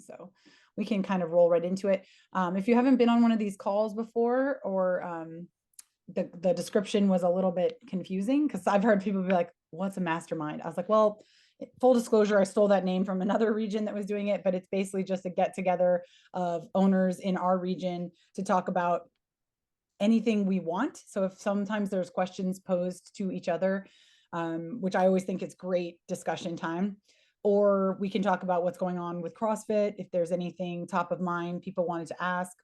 So we can kind of roll right into it. If you haven't been on one of these calls before, or the description was a little bit confusing, because I've heard people be like, what's a mastermind? I was like, well, full disclosure, I stole that name from another region that was doing it, but it's basically just a get together of owners in our region to talk about anything we want. So if sometimes there's questions posed to each other, which I always think is great discussion time, or we can talk about what's going on with CrossFit. If there's anything top of mind people wanted to ask,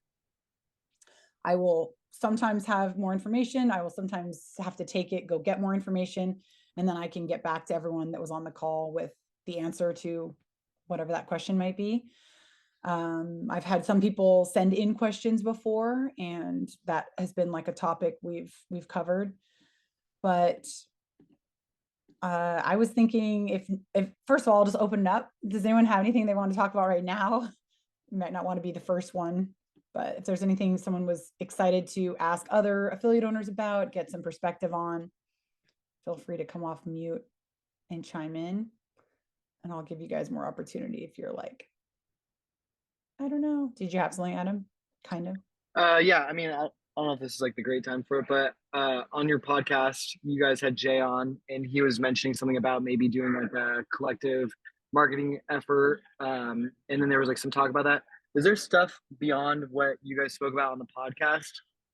I will sometimes have more information. I will sometimes have to take it, go get more information, and then I can get back to everyone that was on the call with the answer to whatever that question might be. I've had some people send in questions before, and that has been like a topic we've covered. But I was thinking, if first of all, I'll just open it up. Does anyone have anything they want to talk about right now? You might not want to be the first one, but if there's anything someone was excited to ask other affiliate owners about, get some perspective on, feel free to come off mute and chime in, and I'll give you guys more opportunity if you're like, I don't know. Did you have something, Adam? Kind of. Yeah, I mean, I don't know if this is like the great time for it, but on your podcast, you guys had Jay on, and he was mentioning something about maybe doing like a collective marketing effort. And then there was like some talk about that. Is there stuff beyond what you guys spoke about on the podcast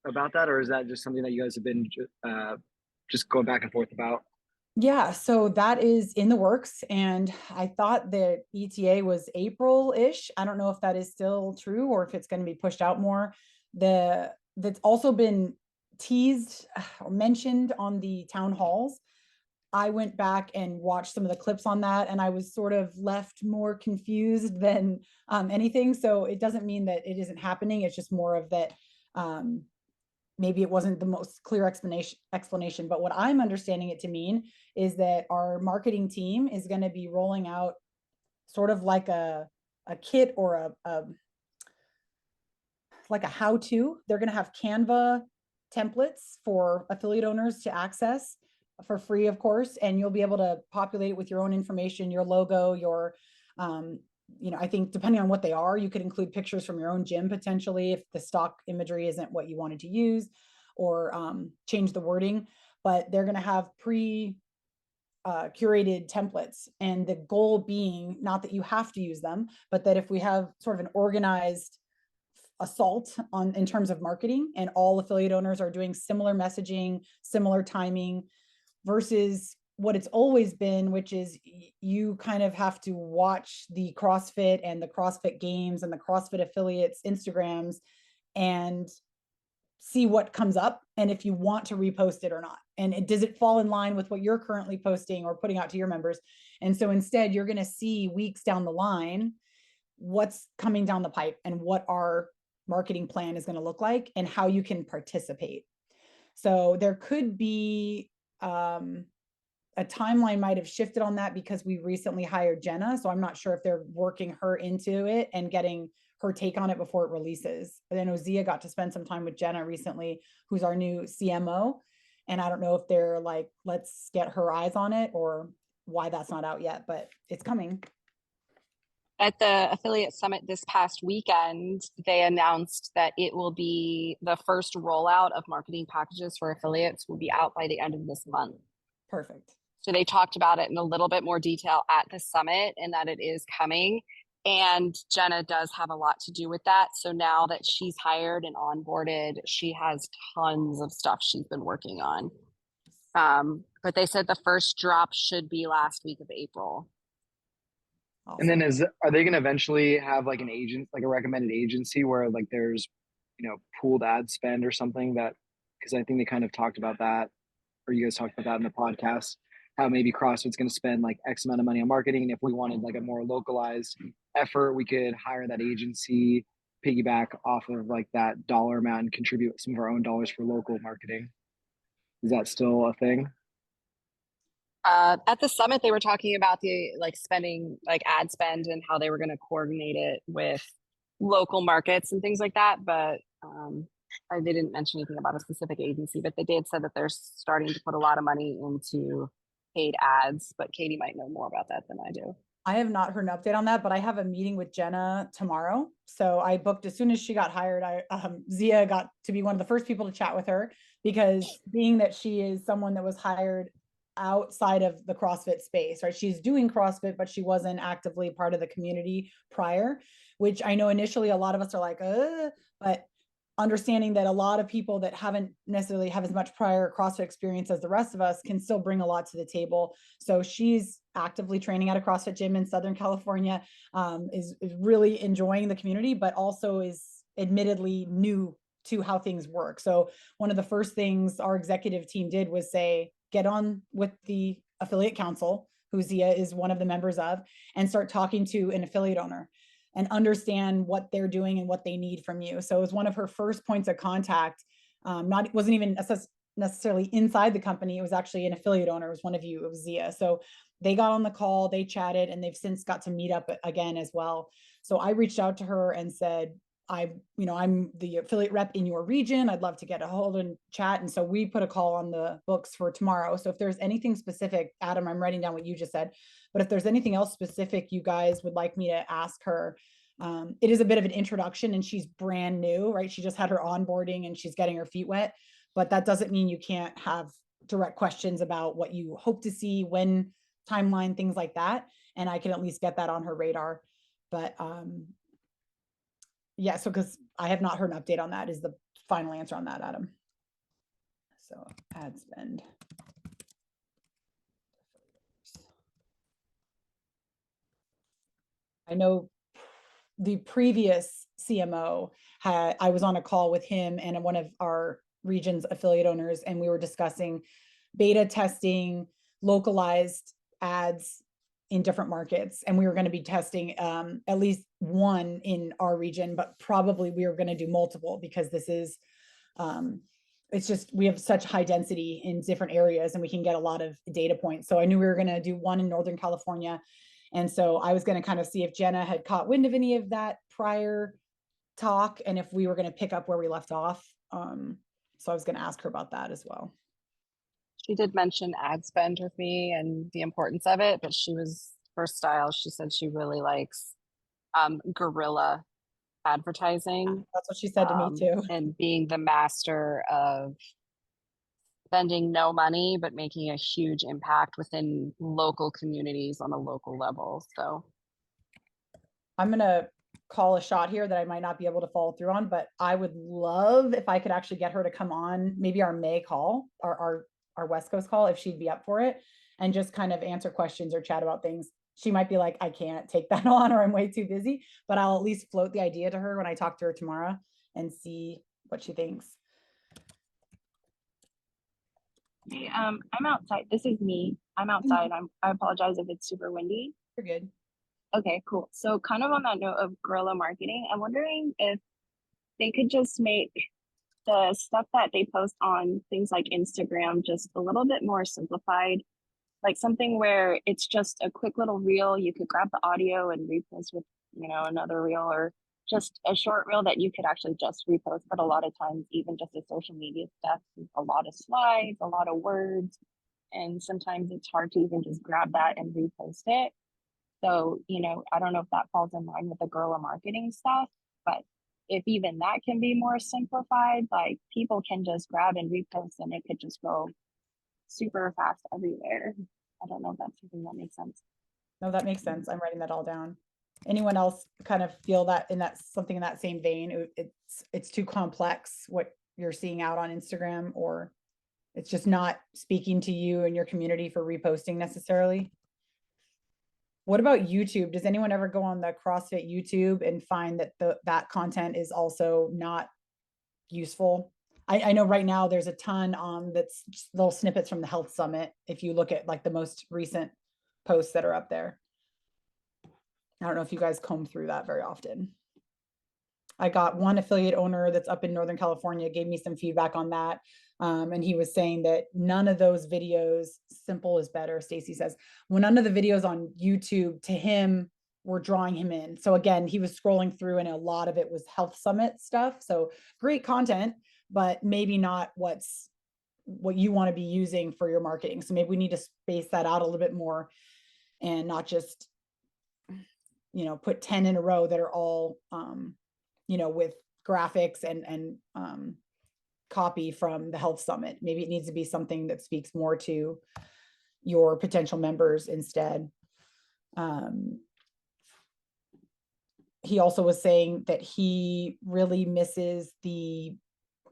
about that, or is that just something that you guys have been just going back and forth about? Yeah, so that is in the works. And I thought that ETA was April-ish. I don't know if that is still true or if it's going to be pushed out more. That's also been teased or mentioned on the town halls. I went back and watched some of the clips on that, and I was sort of left more confused than anything. So it doesn't mean that it isn't happening. It's just more of that maybe it wasn't the most clear explanation. But what I'm understanding it to mean is that our marketing team is going to be rolling out sort of like a kit or like a how-to. They're going to have Canva templates for affiliate owners to access for free, of course, and you'll be able to populate it with your own information, your logo, your I think depending on what they are, you could include pictures from your own gym potentially if the stock imagery isn't what you wanted to use, or change the wording. But they're going to have curated templates, and the goal being not that you have to use them, but that if we have sort of an organized assault on in terms of marketing, and all affiliate owners are doing similar messaging, similar timing, versus what it's always been, which is you kind of have to watch the CrossFit and the CrossFit Games and the CrossFit affiliates Instagrams and see what comes up, and if you want to repost it or not, and does it fall in line with what you're currently posting or putting out to your members. And so instead you're going to see weeks down the line what's coming down the pipe and what our marketing plan is going to look like and how you can participate. So there could be a timeline might have shifted on that because we recently hired Jenna. So I'm not sure if they're working her into it and getting her take on it before it releases. But then Ozia got to spend some time with Jenna recently, who's our new CMO. And I don't know if they're like, let's get her eyes on it, or why that's not out yet, but it's coming. At the affiliate summit this past weekend, they announced that it will be the first rollout of marketing packages for affiliates will be out by the end of this month. Perfect. So they talked about it in a little bit more detail at the summit and that it is coming. And Jenna does have a lot to do with that. So now that she's hired and onboarded, she has tons of stuff she's been working on. But they said the first drop should be last week of April. Awesome. And then are they going to eventually have like an agent, like a recommended agency where like there's, pooled ad spend or something that, because I think they kind of talked about that, or you guys talked about that in the podcast, how maybe CrossFit's going to spend like X amount of money on marketing. And if we wanted like a more localized effort, we could hire that agency, piggyback off of like that dollar amount and contribute some of our own dollars for local marketing. Is that still a thing? At the summit, they were talking about the spending, like ad spend, and how they were going to coordinate it with local markets and things like that. But they didn't mention anything about a specific agency, but they did say that they're starting to put a lot of money into paid ads. But Katie might know more about that than I do. I have not heard an update on that, but I have a meeting with Jenna tomorrow. So I booked as soon as she got hired. Zia got to be one of the first people to chat with her, because being that she is someone that was hired outside of the CrossFit space, right? She's doing CrossFit, but she wasn't actively part of the community prior, which I know initially a lot of us are like, but understanding that a lot of people that haven't necessarily have as much prior CrossFit experience as the rest of us can still bring a lot to the table. So she's actively training at a CrossFit gym in Southern California, is really enjoying the community, but also is admittedly new to how things work. So one of the first things our executive team did was say, get on with the affiliate council, who Zia is one of the members of, and start talking to an affiliate owner and understand what they're doing and what they need from you. So it was one of her first points of contact. Wasn't even necessarily inside the company. It was actually an affiliate owner. It was one of you. It was Zia. So they got on the call, they chatted, and they've since got to meet up again as well. So I reached out to her and said, I'm the affiliate rep in your region. I'd love to get a hold and chat. And so we put a call on the books for tomorrow. So if there's anything specific, Adam, I'm writing down what you just said, but if there's anything else specific you guys would like me to ask her, it is a bit of an introduction and she's brand new, right? She just had her onboarding and she's getting her feet wet, but that doesn't mean you can't have direct questions about what you hope to see, when, timeline, things like that. And I can at least get that on her radar. But yeah, so because I have not heard an update on that is the final answer on that, Adam. So ad spend. I know the previous CMO I was on a call with him and one of our region's affiliate owners, and we were discussing beta testing localized ads in different markets. And we were going to be testing at least one in our region, but probably we were going to do multiple, because this is, it's just, we have such high density in different areas and we can get a lot of data points. So I knew we were going to do one in Northern California. And so I was going to kind of see if Jenna had caught wind of any of that prior talk and if we were going to pick up where we left off. So I was going to ask her about that as well. She did mention ad spend with me and the importance of it, but she was, for style, she said she really likes guerrilla advertising. That's what she said to me too. And being the master of spending no money, but making a huge impact within local communities on a local level. So I'm going to call a shot here that I might not be able to follow through on, but I would love if I could actually get her to come on maybe our May call, our West Coast call, if she'd be up for it, and just kind of answer questions or chat about things. She might be like, I can't take that on, or I'm way too busy, but I'll at least float the idea to her when I talk to her tomorrow and see what she thinks. Hey, I'm outside. This is me. I'm outside. I apologize if it's super windy. You're good. Okay, cool. So kind of on that note of guerrilla marketing, I'm wondering if they could just make the stuff that they post on things like Instagram just a little bit more simplified, like something where it's just a quick little reel. You could grab the audio and repost with, another reel, or just a short reel that you could actually just repost. But a lot of times, even just the social media stuff, a lot of slides, a lot of words, and sometimes it's hard to even just grab that and repost it. So, I don't know if that falls in line with the guerrilla marketing stuff, but if even that can be more simplified, like people can just grab and repost and it could just go super fast everywhere. I don't know if that's something that makes sense. No, that makes sense. I'm writing that all down. Anyone else kind of feel that something in that same vein? It's too complex what you're seeing out on Instagram, or it's just not speaking to you and your community for reposting necessarily? What about YouTube? Does anyone ever go on the CrossFit YouTube and find that that content is also not useful? I know right now there's a ton that's little snippets from the Health Summit. If you look at like the most recent posts that are up there. I don't know if you guys comb through that very often. I got one affiliate owner that's up in Northern California, gave me some feedback on that. And he was saying that none of those videos, simple is better, Stacy says, well, none of the videos on YouTube to him were drawing him in. So again, he was scrolling through and a lot of it was Health Summit stuff. So great content, but maybe not what you want to be using for your marketing. So maybe we need to space that out a little bit more and not just put 10 in a row that are all, with graphics and copy from the health summit. Maybe it needs to be something that speaks more to your potential members instead. He also was saying that he really misses the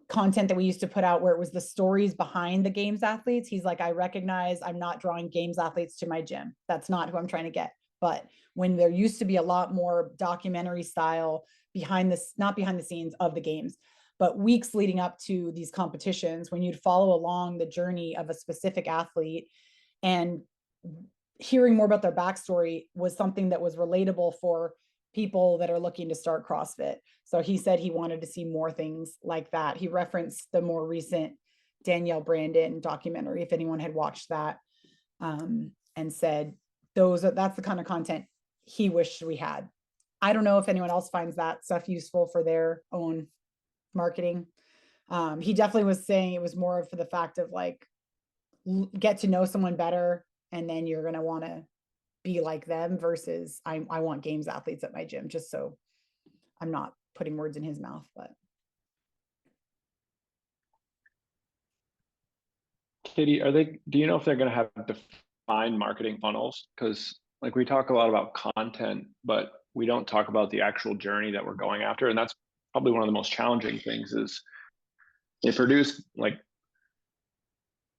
content that we used to put out where it was the stories behind the games athletes. He's like, I recognize I'm not drawing games athletes to my gym. That's not who I'm trying to get. But when there used to be a lot more documentary style not behind the scenes of the games, but weeks leading up to these competitions, when you'd follow along the journey of a specific athlete and hearing more about their backstory was something that was relatable for people that are looking to start CrossFit. So he said he wanted to see more things like that. He referenced the more recent Danielle Brandon documentary, if anyone had watched that, and said that's the kind of content he wished we had. I don't know if anyone else finds that stuff useful for their own marketing. He definitely was saying it was more for the fact of like, get to know someone better, and then you're going to want to be like them versus I want games athletes at my gym, just so I'm not putting words in his mouth. But Katie, do you know if they're going to have defined marketing funnels? Because like we talk a lot about content, but we don't talk about the actual journey that we're going after. And that's probably one of the most challenging things is they produce like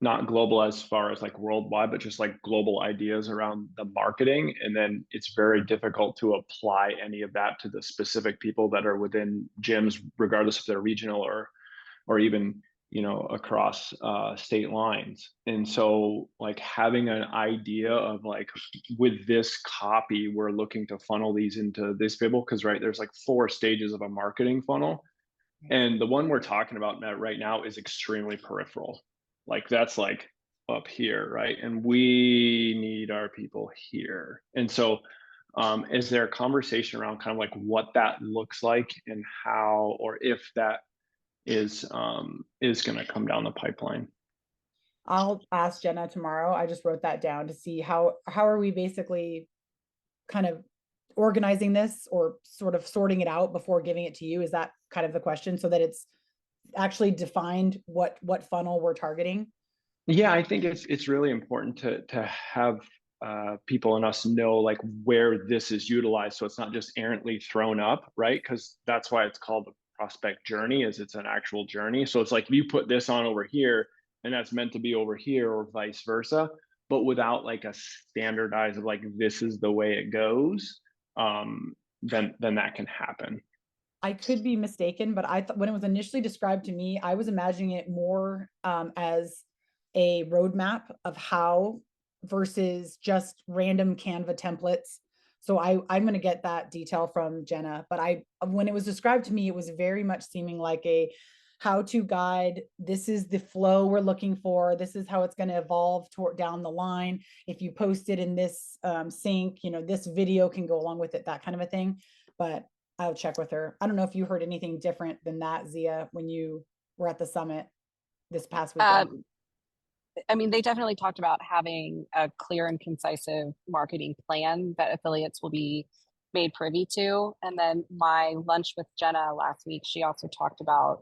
not global as far as like worldwide, but just like global ideas around the marketing. And then it's very difficult to apply any of that to the specific people that are within gyms, regardless if they're regional or even, across state lines. And so like having an idea of like, with this copy, we're looking to funnel these into this people. Cause right, there's like 4 stages of a marketing funnel. And the one we're talking about right now is extremely peripheral. Like that's like up here, right? And we need our people here. And so is there a conversation around kind of like what that looks like and how, or if that is going to come down the pipeline? I'll ask Jenna tomorrow. I just wrote that down to see how are we basically kind of organizing this or sort of sorting it out before giving it to you. Is that kind of the question, so that it's actually defined what funnel we're targeting? Yeah, I think it's really important to have people and us know like where this is utilized, so it's not just errantly thrown up, right? Because that's why it's called the prospect journey, is it's an actual journey. So it's like if you put this on over here and that's meant to be over here or vice versa, but without like a standardized of like this is the way it goes, then that can happen. I could be mistaken, but I thought when it was initially described to me, I was imagining it more as a roadmap of how versus just random Canva templates. So I'm going to get that detail from Jenna, but when it was described to me, it was very much seeming like a how-to guide. This is the flow we're looking for. This is how it's going to evolve down the line. If you post it in this sync, this video can go along with it, that kind of a thing. But I'll check with her. I don't know if you heard anything different than that, Zia, when you were at the summit this past weekend. I mean, they definitely talked about having a clear and concise marketing plan that affiliates will be made privy to. And then my lunch with Jenna last week, she also talked about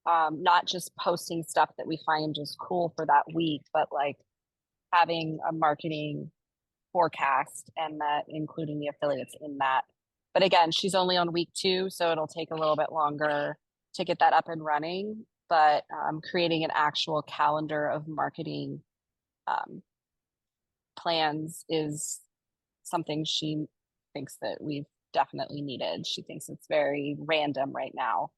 not just posting stuff that we find just cool for that week, but like having a marketing forecast and that including the affiliates in that. But again, she's only on week 2, so it'll take a little bit longer to get that up and running. But creating an actual calendar of marketing plans is something she thinks that we've definitely needed. She thinks it's very random right now.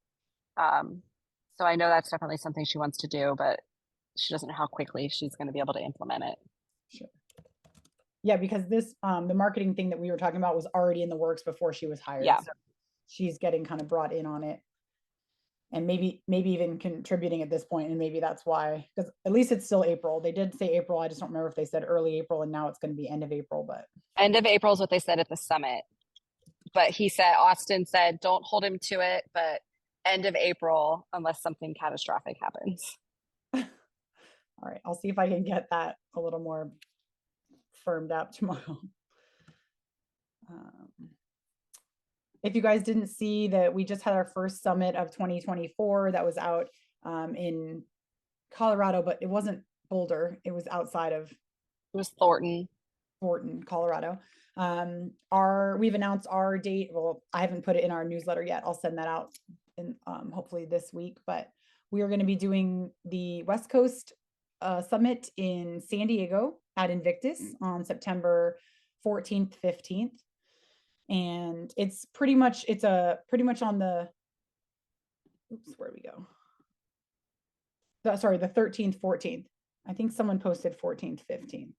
So I know that's definitely something she wants to do, but she doesn't know how quickly she's going to be able to implement it. Sure. Yeah, because this the marketing thing that we were talking about was already in the works before she was hired. Yeah. So she's getting kind of brought in on it. And maybe even contributing at this point, and maybe that's why, because at least it's still April. They did say April. I just don't remember if they said early April, and now it's going to be end of April. But end of April is what they said at the summit. But Austin said, don't hold him to it, but end of April, unless something catastrophic happens. All right, I'll see if I can get that a little more firmed up tomorrow. if you guys didn't see that, we just had our first summit of 2024 that was out in Colorado, but it wasn't Boulder. It was outside of It was Thornton. Colorado. We've announced our date. Well, I haven't put it in our newsletter yet. I'll send that out in hopefully this week, but we are going to be doing the West Coast Summit in San Diego at Invictus on September 14th, 15th. And it's pretty much on the, oops, where we go? Sorry, the 13th, 14th. I think someone posted 14th, 15th.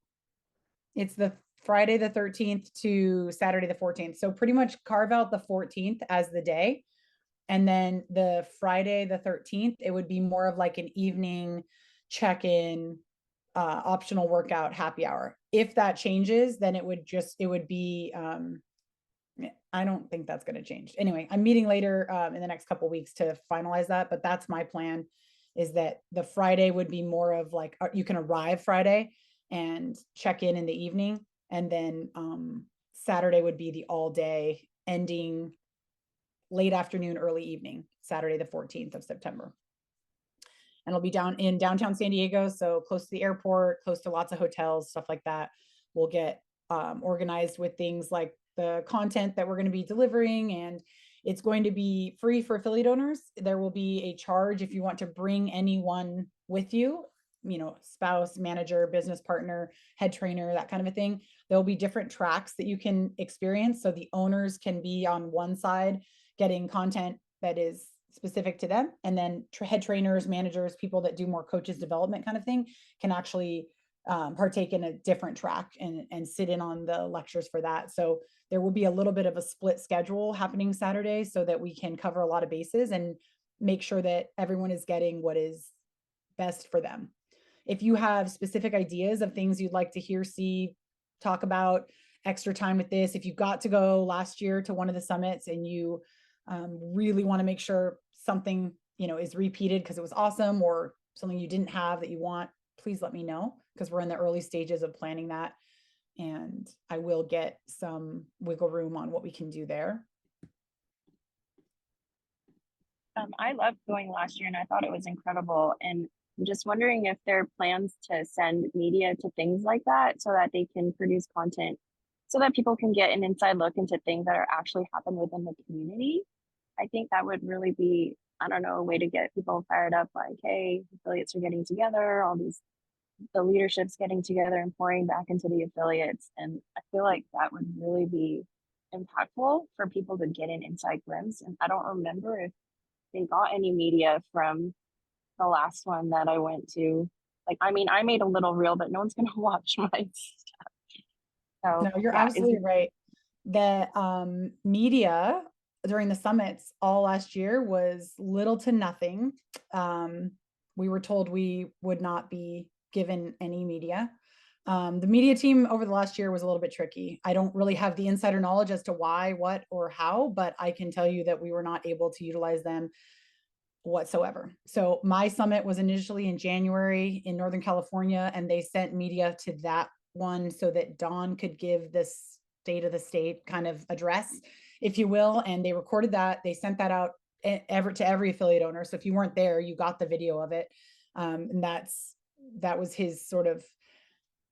It's the Friday the 13th to Saturday the 14th. So pretty much carve out the 14th as the day. And then the Friday the 13th, it would be more of like an evening check-in, optional workout, happy hour. If that changes, then it would be, I don't think that's going to change. Anyway, I'm meeting later in the next couple of weeks to finalize that, but that's my plan, is that the Friday would be more of like, you can arrive Friday and check in the evening. And then Saturday would be the all day, ending late afternoon, early evening, Saturday, the 14th of September. And it'll be down in downtown San Diego, so close to the airport, close to lots of hotels, stuff like that. We'll get organized with things like the content that we're going to be delivering, and it's going to be free for affiliate owners. There will be a charge if you want to bring anyone with you, spouse, manager, business partner, head trainer, that kind of a thing. There'll be different tracks that you can experience. So the owners can be on one side getting content that is specific to them. And then head trainers, managers, people that do more coaches development kind of thing can actually partake in a different track and sit in on the lectures for that. So there will be a little bit of a split schedule happening Saturday so that we can cover a lot of bases and make sure that everyone is getting what is best for them. If you have specific ideas of things you'd like to hear, see, talk about, extra time with this, if you got to go last year to one of the summits and you really want to make sure something, is repeated because it was awesome, or something you didn't have that you want, please let me know, because we're in the early stages of planning that. And I will get some wiggle room on what we can do there. I loved going last year and I thought it was incredible. And I'm just wondering if there are plans to send media to things like that so that they can produce content so that people can get an inside look into things that are actually happening within the community. I think that would really be, I don't know, a way to get people fired up, like, hey, affiliates are getting together, the leadership's getting together and pouring back into the affiliates. And I feel like that would really be impactful for people to get an inside glimpse. And I don't remember if they got any media from the last one that I went to. Like, I mean, I made a little reel, but no one's going to watch my stuff. So, no, you're absolutely right. The media during the summits all last year was little to nothing. We were told we would not be given any media. The media team over the last year was a little bit tricky. I don't really have the insider knowledge as to why, what, or how, but I can tell you that we were not able to utilize them whatsoever. So my summit was initially in January in Northern California, and they sent media to that one so that Dawn could give this state of the state kind of address, if you will. And they recorded that. They sent that out to every affiliate owner. So if you weren't there, you got the video of it. And that was his sort of,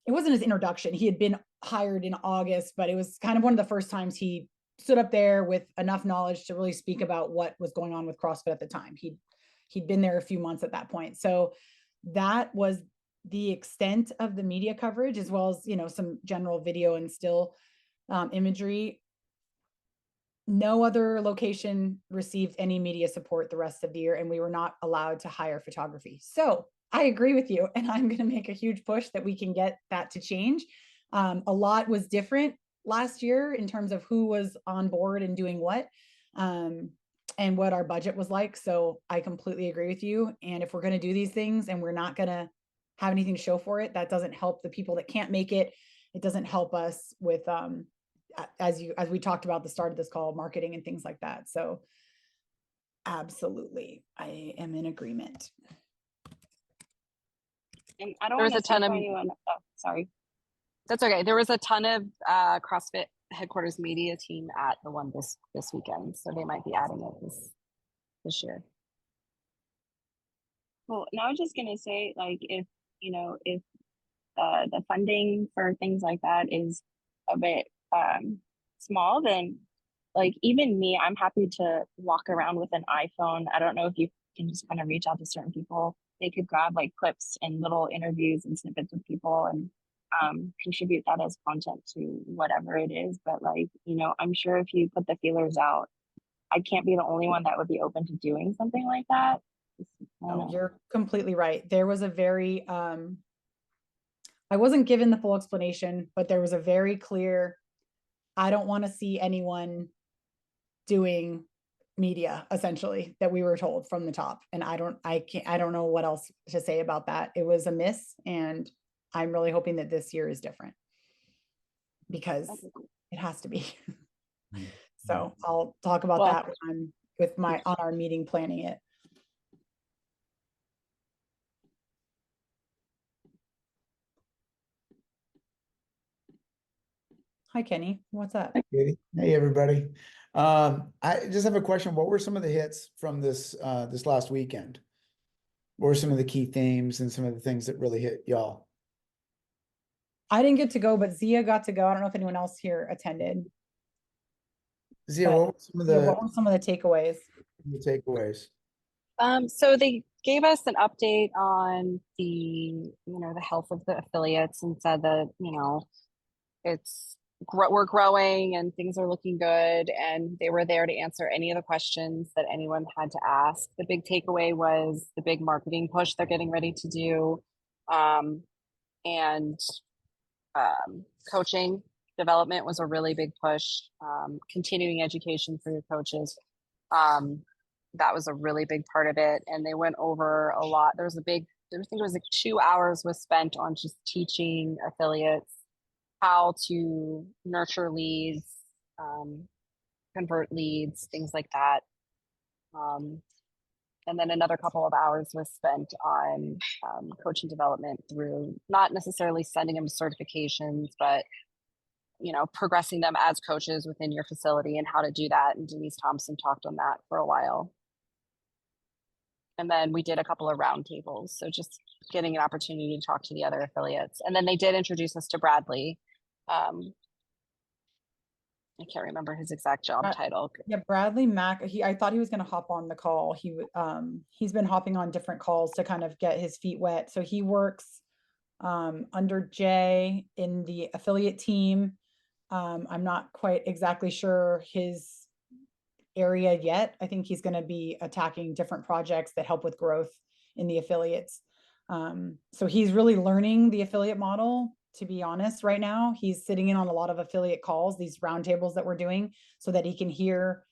it wasn't his introduction. He had been hired in August, but it was kind of one of the first times he stood up there with enough knowledge to really speak about what was going on with CrossFit at the time. He'd been there a few months at that point. So that was the extent of the media coverage, as well as, some general video and still imagery. No other location received any media support the rest of the year, and we were not allowed to hire photography. So I agree with you, and I'm going to make a huge push that we can get that to change. A lot was different last year in terms of who was on board and doing what, and what our budget was like. So I completely agree with you. And if we're going to do these things and we're not going to have anything to show for it, that doesn't help the people that can't make it. It doesn't help us with, as we talked about at the start of this call, marketing and things like that. So absolutely, I am in agreement. And I don't want to speak for anyone. Oh, sorry. That's okay. There was a ton of CrossFit headquarters media team at the one this weekend, so they might be adding it this year. Cool. And I was just gonna say, like, if if the funding for things like that is a bit small, then like even me, I'm happy to walk around with an iPhone. I don't know if you can just kind of reach out to certain people. They could grab like clips and little interviews and snippets with people and contribute that as content to whatever it is. But like, I'm sure if you put the feelers out, I can't be the only one that would be open to doing something like that. No, you're completely right. There was a very, I wasn't given the full explanation, but there was a very clear, I don't want to see anyone doing media, essentially, that we were told from the top. And I don't know what else to say about that. It was a miss, and I'm really hoping that this year is different because it has to be. So I'll talk about that on our meeting planning it. Hi, Kenny. What's up? Hey, Katie. Hey, everybody. I just have a question. What were some of the hits from this last weekend? What were some of the key themes and some of the things that really hit y'all? I didn't get to go, but Zia got to go. I don't know if anyone else here attended. Zia, what were some of the takeaways? The takeaways. So they gave us an update on the health of the affiliates and said that we're growing and things are looking good, and they were there to answer any of the questions that anyone had to ask. The big takeaway was the big marketing push they're getting ready to do, and coaching development was a really big push. Continuing education for your coaches, that was a really big part of it, and they went over a lot. I think it was like 2 hours was spent on just teaching affiliates how to nurture leads, convert leads, things like that. And then another couple of hours was spent on coaching development through not necessarily sending them to certifications, but progressing them as coaches within your facility and how to do that. And Denise Thompson talked on that for a while. And then we did a couple of roundtables, so just getting an opportunity to talk to the other affiliates. And then they did introduce us to Bradley. I can't remember his exact job title. Yeah, Bradley Mack. I thought he was going to hop on the call. He's been hopping on different calls to kind of get his feet wet. So he works under Jay in the affiliate team. I'm not quite exactly sure his area yet. I think he's going to be attacking different projects that help with growth in the affiliates. So he's really learning the affiliate model. To be honest, right now, he's sitting in on a lot of affiliate calls, these roundtables that we're doing, so that he can hear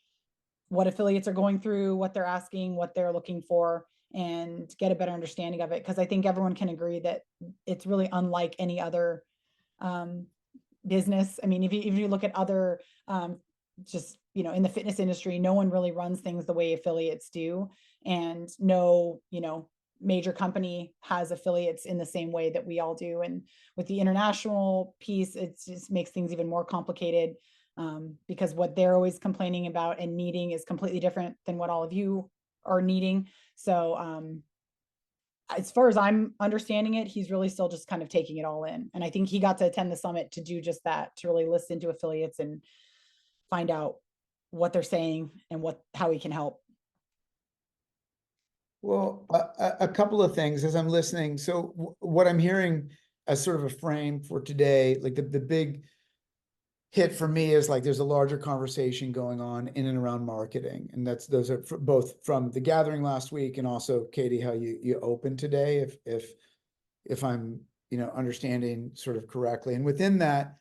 what affiliates are going through, what they're asking, what they're looking for, and get a better understanding of it. Because I think everyone can agree that it's really unlike any other business. I mean, if you look at other just in the fitness industry, no one really runs things the way affiliates do, and no major company has affiliates in the same way that we all do. And with the international piece, it just makes things even more complicated, because what they're always complaining about and needing is completely different than what all of you are needing. So as far as I'm understanding it, he's really still just kind of taking it all in. And I think he got to attend the summit to do just that, to really listen to affiliates and find out what they're saying and how he can help. Well, a couple of things as I'm listening. So what I'm hearing as sort of a frame for today, like the big hit for me is like there's a larger conversation going on in and around marketing, and those are both from the gathering last week and also Katie, how you opened today, if I'm understanding sort of correctly. And within that,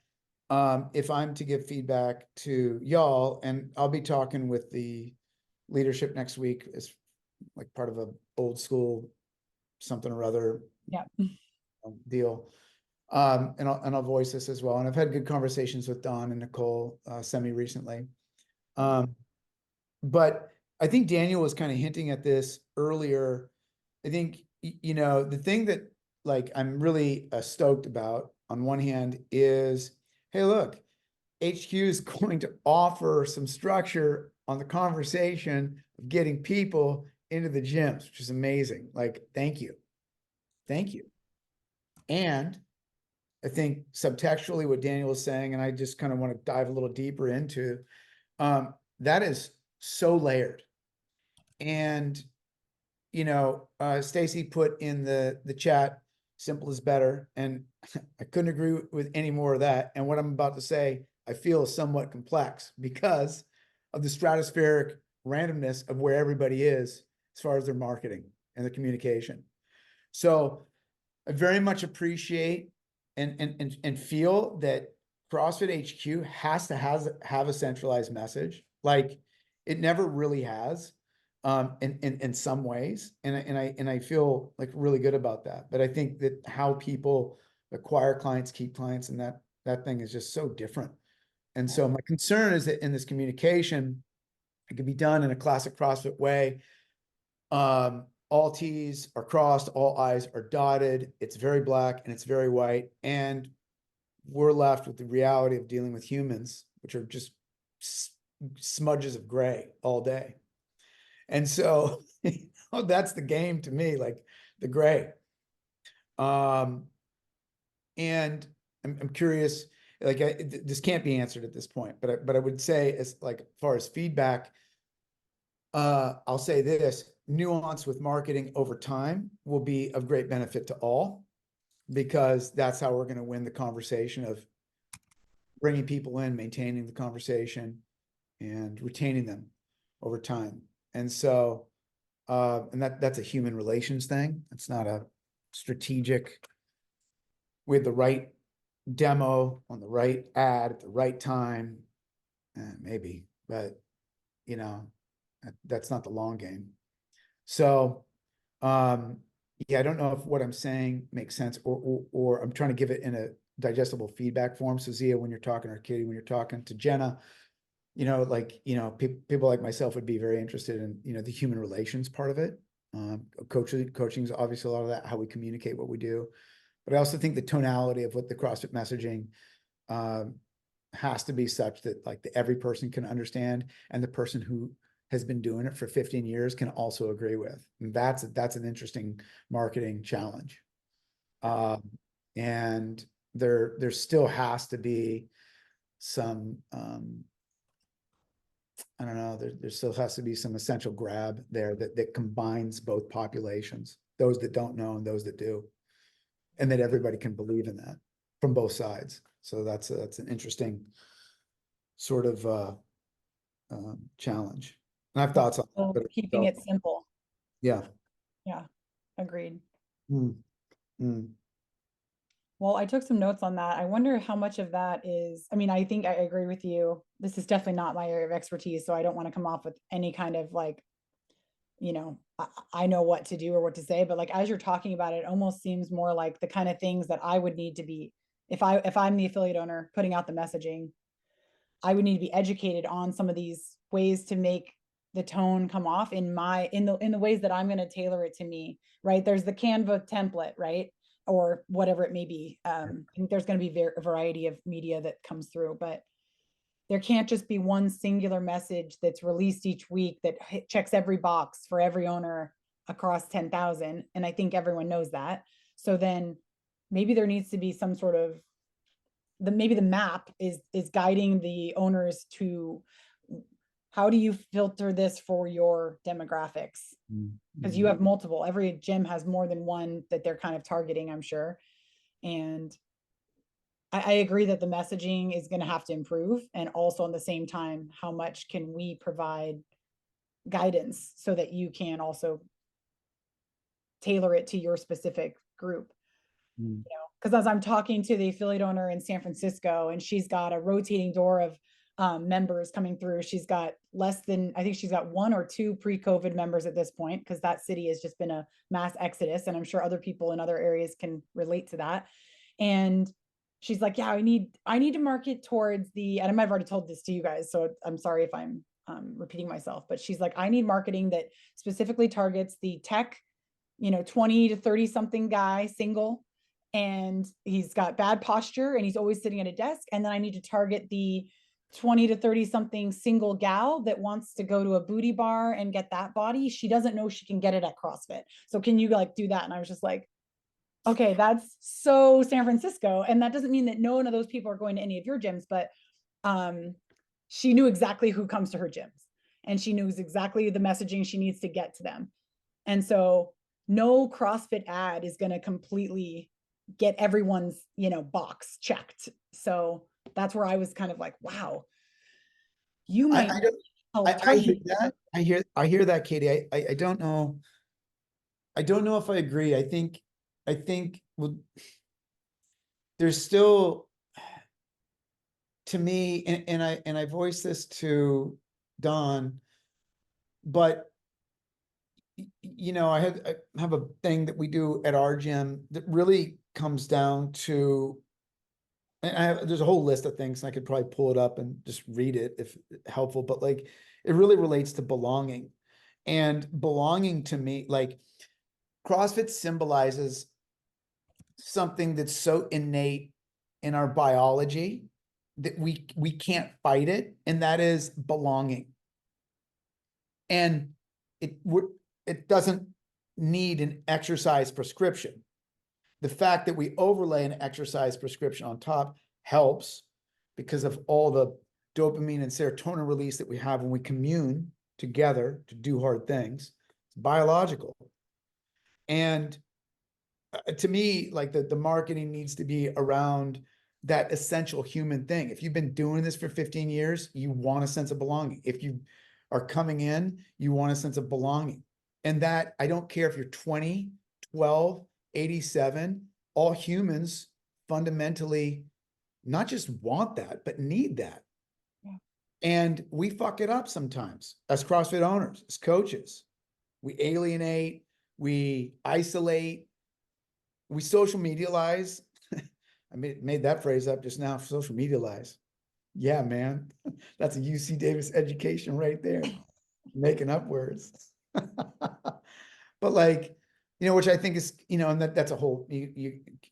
if I'm to give feedback to y'all, and I'll be talking with the leadership next week as like part of a old school something or other deal. And I'll voice this as well. And I've had good conversations with Don and Nicole semi recently. But I think Daniel was kind of hinting at this earlier. I think, the thing that like I'm really stoked about on one hand is, hey, look, HQ is going to offer some structure on the conversation of getting people into the gyms, which is amazing. Like, thank you. Thank you. And I think subtextually what Daniel is saying, and I just kind of want to dive a little deeper into, that is so layered. And, Stacy put in the chat, simple is better. And I couldn't agree with any more of that. And what I'm about to say, I feel is somewhat complex because of the stratospheric randomness of where everybody is as far as their marketing and the communication. So I very much appreciate and feel that CrossFit HQ has to have a centralized message. Like, it never really has, in some ways. And I feel like really good about that. But I think that how people acquire clients, keep clients, and that thing is just so different. And so my concern is that in this communication, it can be done in a classic CrossFit way. All T's are crossed, all I's are dotted. It's very black and it's very white. And we're left with the reality of dealing with humans, which are just smudges of gray all day. And so that's the game to me, like the gray. And I'm curious, like, this can't be answered at this point, but I would say, as far as feedback, I'll say this: nuance with marketing over time will be of great benefit to all, because that's how we're going to win the conversation of bringing people in, maintaining the conversation, and retaining them over time. And so, and that's a human relations thing. It's not a strategic, with the right demo on the right ad at the right time, maybe, but that's not the long game. So, yeah, I don't know if what I'm saying makes sense, or I'm trying to give it in a digestible feedback form. So Zia, when you're talking, or Katie, when you're talking to Jenna, people like myself would be very interested in, the human relations part of it. Coaching is obviously a lot of that, how we communicate what we do. But I also think the tonality of what the CrossFit messaging has to be such that every person can understand, and the person who has been doing it for 15 years can also agree with. And that's an interesting marketing challenge. And there still has to be some, I don't know, there still has to be some essential grab there that combines both populations, those that don't know and those that do, and that everybody can believe in that from both sides. So that's an interesting sort of challenge. And I have thoughts on that, but keeping it simple. Yeah. Yeah, agreed. Mm. Mm. Well, I took some notes on that. I wonder how much of that is, I mean, I think I agree with you. This is definitely not my area of expertise, so I don't want to come off with any kind of I know what to do or what to say, but as you're talking about it, it almost seems more like the kind of things that I would need to be, if I'm the affiliate owner putting out the messaging, I would need to be educated on some of these ways to make the tone come off in the ways that I'm going to tailor it to me, right? There's the Canva template, right? Or whatever it may be. I think there's going to be a variety of media that comes through, but there can't just be one singular message that's released each week that checks every box for every owner across 10,000. And I think everyone knows that. So then maybe there needs to be some sort of, maybe the map is guiding the owners to, how do you filter this for your demographics? Because you have multiple, every gym has more than one that they're kind of targeting, I'm sure. And I agree that the messaging is going to have to improve. And also, at the same time, how much can we provide guidance so that you can also tailor it to your specific group? Because as I'm talking to the affiliate owner in San Francisco, and she's got a rotating door of members coming through. She's got I think she's got 1 or 2 pre-COVID members at this point, because that city has just been a mass exodus. And I'm sure other people in other areas can relate to that. And she's like, yeah, I need to market towards and I might have already told this to you guys, so I'm sorry if I'm repeating myself, but she's like, I need marketing that specifically targets the tech, 20 to 30 something guy, single, and he's got bad posture and he's always sitting at a desk. And then I need to target the 20 to 30 something single gal that wants to go to a booty bar and get that body. She doesn't know she can get it at CrossFit. So can you like do that? And I was just like, okay, that's so San Francisco. And that doesn't mean that no one of those people are going to any of your gyms, but she knew exactly who comes to her gyms and she knows exactly the messaging she needs to get to them. And so no CrossFit ad is going to completely get everyone's, box checked. So that's where I was kind of like, wow, you might. I hear that. I hear that, Katie. I don't know. I don't know if I agree. I think well, there's still, to me, and I voiced this to Don, but I have a thing that we do at our gym that really comes down to, and there's a whole list of things, and I could probably pull it up and just read it if helpful, but like, it really relates to belonging. And belonging to me, like, CrossFit symbolizes something that's so innate in our biology that we can't fight it, and that is belonging. And it doesn't need an exercise prescription. The fact that we overlay an exercise prescription on top helps because of all the dopamine and serotonin release that we have when we commune together to do hard things. It's biological. And to me, like the marketing needs to be around that essential human thing. If you've been doing this for 15 years, you want a sense of belonging. If you are coming in, you want a sense of belonging. And that, I don't care if you're 20, 12, 87, all humans fundamentally not just want that, but need that. Yeah. And we fuck it up sometimes as CrossFit owners, as coaches. We alienate, we isolate, we social medialize. I made that phrase up just now, social medialize. Yeah, man, that's a UC Davis education right there. Making up words. But like, which I think is, and that's a whole,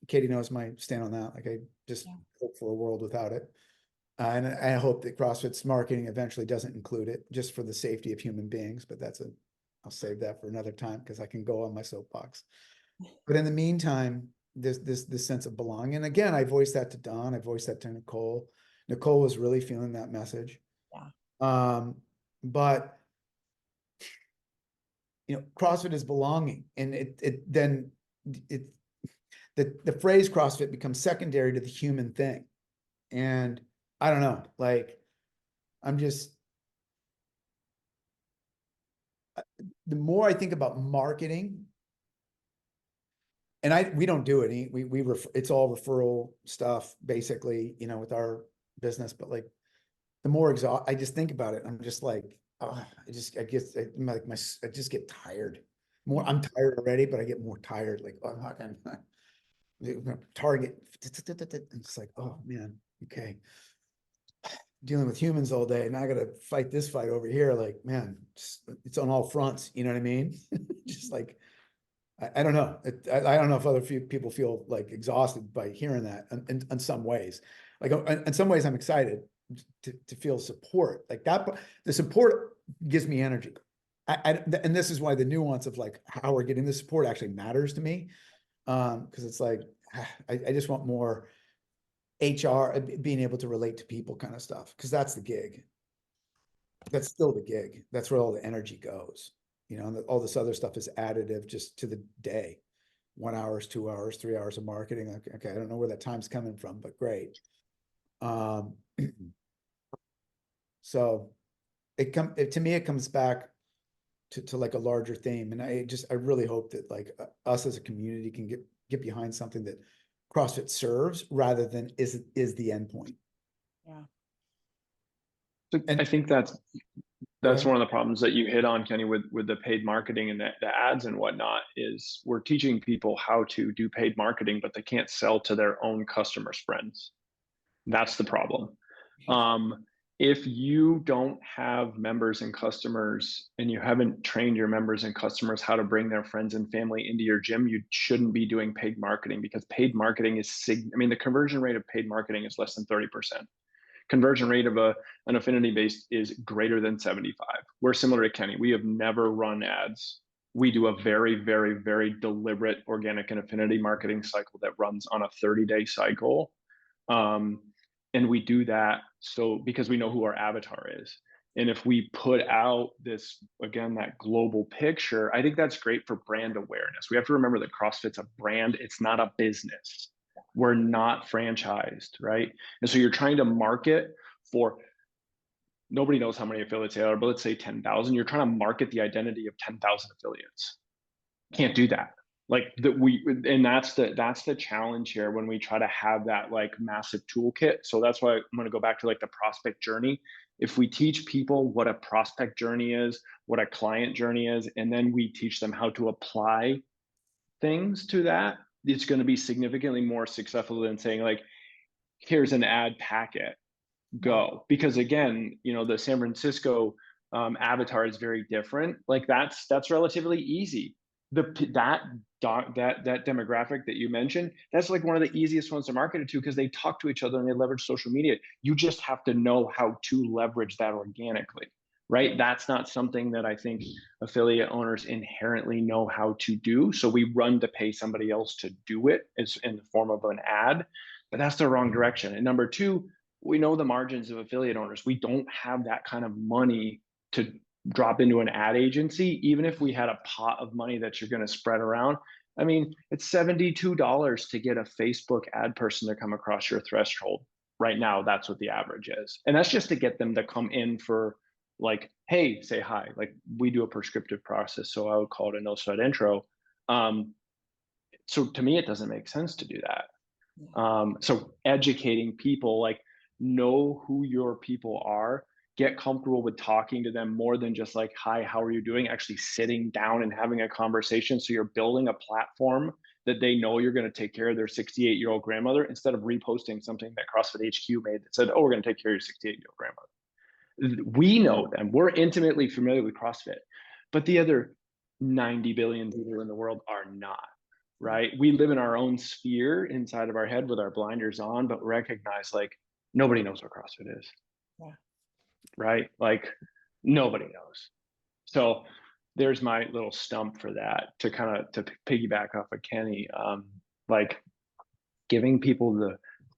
Katie knows my stand on that. Like, I just hope for a world without it. And I hope that CrossFit's marketing eventually doesn't include it, just for the safety of human beings. But I'll save that for another time because I can go on my soapbox. But in the meantime, this sense of belonging. And again, I voiced that to Don. I voiced that to Nicole. Nicole was really feeling that message. Yeah. But CrossFit is belonging, and the phrase CrossFit becomes secondary to the human thing. And I don't know, like, the more I think about marketing, and we don't do it. It's all referral stuff, basically, with our business. But like, the more I just think about it, I'm just like, oh, I just get tired. I'm tired already, but I get more tired. Like, oh, I'm not gonna target. It's like, oh man, okay. Dealing with humans all day, and I gotta fight this fight over here. Like, man, it's on all fronts. You know what I mean? Just like, I don't know. I don't know if other people feel like exhausted by hearing that. In some ways, like, in some ways, I'm excited to feel support like that. The support gives me energy. And this is why the nuance of like how we're getting the support actually matters to me. Because it's like, I just want more HR, being able to relate to people kind of stuff. Because that's the gig. That's still the gig. That's where all the energy goes. And all this other stuff is additive just to the day. 1 hour, 2 hours, 3 hours of marketing. Okay, I don't know where that time's coming from, but great. So to me, it comes back to like a larger theme. And I really hope that like us as a community can get behind something that CrossFit serves rather than is the endpoint. Yeah. So I think that's one of the problems that you hit on, Kenny, with the paid marketing and the ads and whatnot, is we're teaching people how to do paid marketing, but they can't sell to their own customers' friends. That's the problem. if you don't have members and customers and you haven't trained your members and customers how to bring their friends and family into your gym, you shouldn't be doing paid marketing, because paid marketing is the conversion rate of paid marketing is less than 30%. Conversion rate of an affinity base is greater than 75. We're similar to Kenny. We have never run ads. We do a very, very, very deliberate organic and affinity marketing cycle that runs on a 30-day cycle. And we do that because we know who our avatar is. And if we put out this, again, that global picture, I think that's great for brand awareness. We have to remember that CrossFit's a brand, it's not a business. We're not franchised, right? And so you're trying to market for, nobody knows how many affiliates there are, but let's say 10,000. You're trying to market the identity of 10,000 affiliates. Can't do that. That's the challenge here when we try to have that like massive toolkit. So that's why I'm going to go back to like the prospect journey. If we teach people what a prospect journey is, what a client journey is, and then we teach them how to apply things to that, it's going to be significantly more successful than saying like, here's an ad packet, go. Because again, the San Francisco avatar is very different. Like that's relatively easy. That demographic that you mentioned, that's like one of the easiest ones to market it to, because they talk to each other and they leverage social media. You just have to know how to leverage that organically, right? That's not something that I think affiliate owners inherently know how to do. So we run to pay somebody else to do it as in the form of an ad, but that's the wrong direction. And number two, we know the margins of affiliate owners. We don't have that kind of money to drop into an ad agency. Even if we had a pot of money that you're going to spread around, I mean, it's $72 to get a Facebook ad person to come across your threshold. Right now, that's what the average is. And that's just to get them to come in for like, hey, say hi. Like we do a prescriptive process, so I would call it a no sweat intro. So to me, it doesn't make sense to do that. So educating people, like know who your people are, get comfortable with talking to them more than just like, hi, how are you doing? Actually sitting down and having a conversation. So you're building a platform that they know you're going to take care of their 68-year-old grandmother, instead of reposting something that CrossFit HQ made that said, oh, we're going to take care of your 68-year-old grandmother. We know them. We're intimately familiar with CrossFit, but the other 90 billion people in the world are not, right? We live in our own sphere inside of our head with our blinders on, but recognize like nobody knows what CrossFit is. Yeah. Right? Like nobody knows. So there's my little stump for that, to kind of to piggyback off of Kenny, like giving people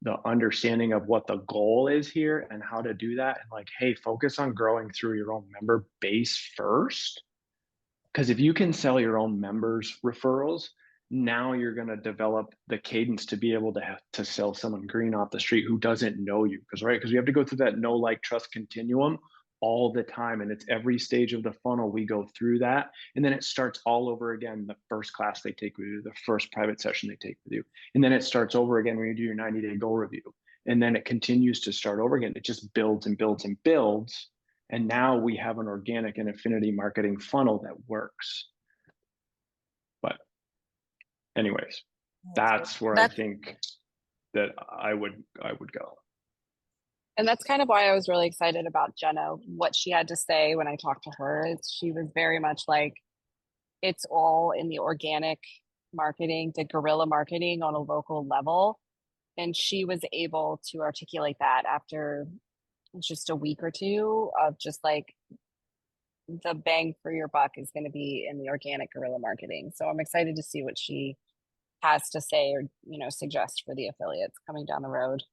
the understanding of what the goal is here and how to do that. And like, hey, focus on growing through your own member base first. Because if you can sell your own members referrals, now you're going to develop the cadence to be able to sell someone green off the street who doesn't know you. Because we have to go through that know, like, trust continuum all the time. And it's every stage of the funnel we go through that. And then it starts all over again. The first class they take with you, the first private session they take with you. And then it starts over again when you do your 90-day goal review. And then it continues to start over again. It just builds and builds and builds. And now we have an organic and affinity marketing funnel that works. But anyways, that's where I think that I would go. And that's kind of why I was really excited about Jenna. What she had to say when I talked to her is she was very much like, it's all in the organic marketing, the guerrilla marketing on a local level. And she was able to articulate that after just a week or two of just like, the bang for your buck is going to be in the organic guerrilla marketing. So I'm excited to see what she has to say or, suggest for the affiliates coming down the road.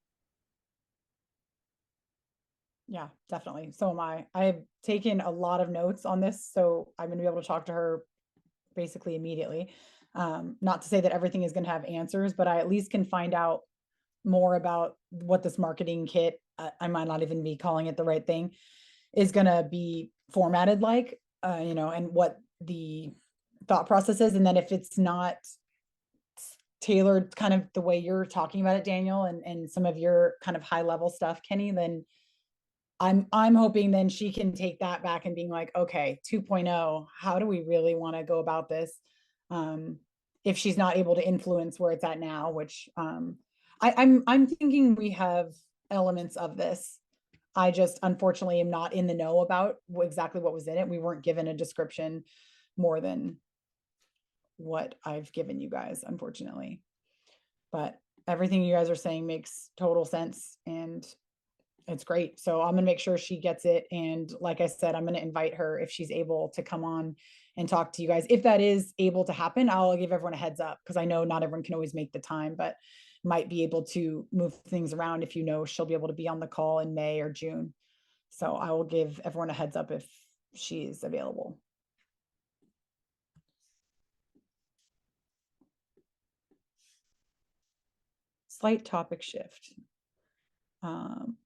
Yeah, definitely. So am I. I've taken a lot of notes on this, so I'm going to be able to talk to her basically immediately. Not to say that everything is going to have answers, but I at least can find out more about what this marketing kit, I might not even be calling it the right thing, is going to be formatted like, and what the thought process is. And then if it's not tailored kind of the way you're talking about it, Daniel, and some of your kind of high level stuff, Kenny, then I'm hoping then she can take that back and being like, okay, 2.0, how do we really want to go about this? If she's not able to influence where it's at now, which I'm thinking we have elements of this I just unfortunately am not in the know about exactly what was in it. We weren't given a description more than what I've given you guys, unfortunately. But everything you guys are saying makes total sense and it's great. So I'm gonna make sure she gets it. And like I said, I'm gonna invite her if she's able to come on and talk to you guys. If that is able to happen, I'll give everyone a heads up because I know not everyone can always make the time, but might be able to move things around if you know she'll be able to be on the call in May or June. So I will give everyone a heads up if she's available. Slight topic shift.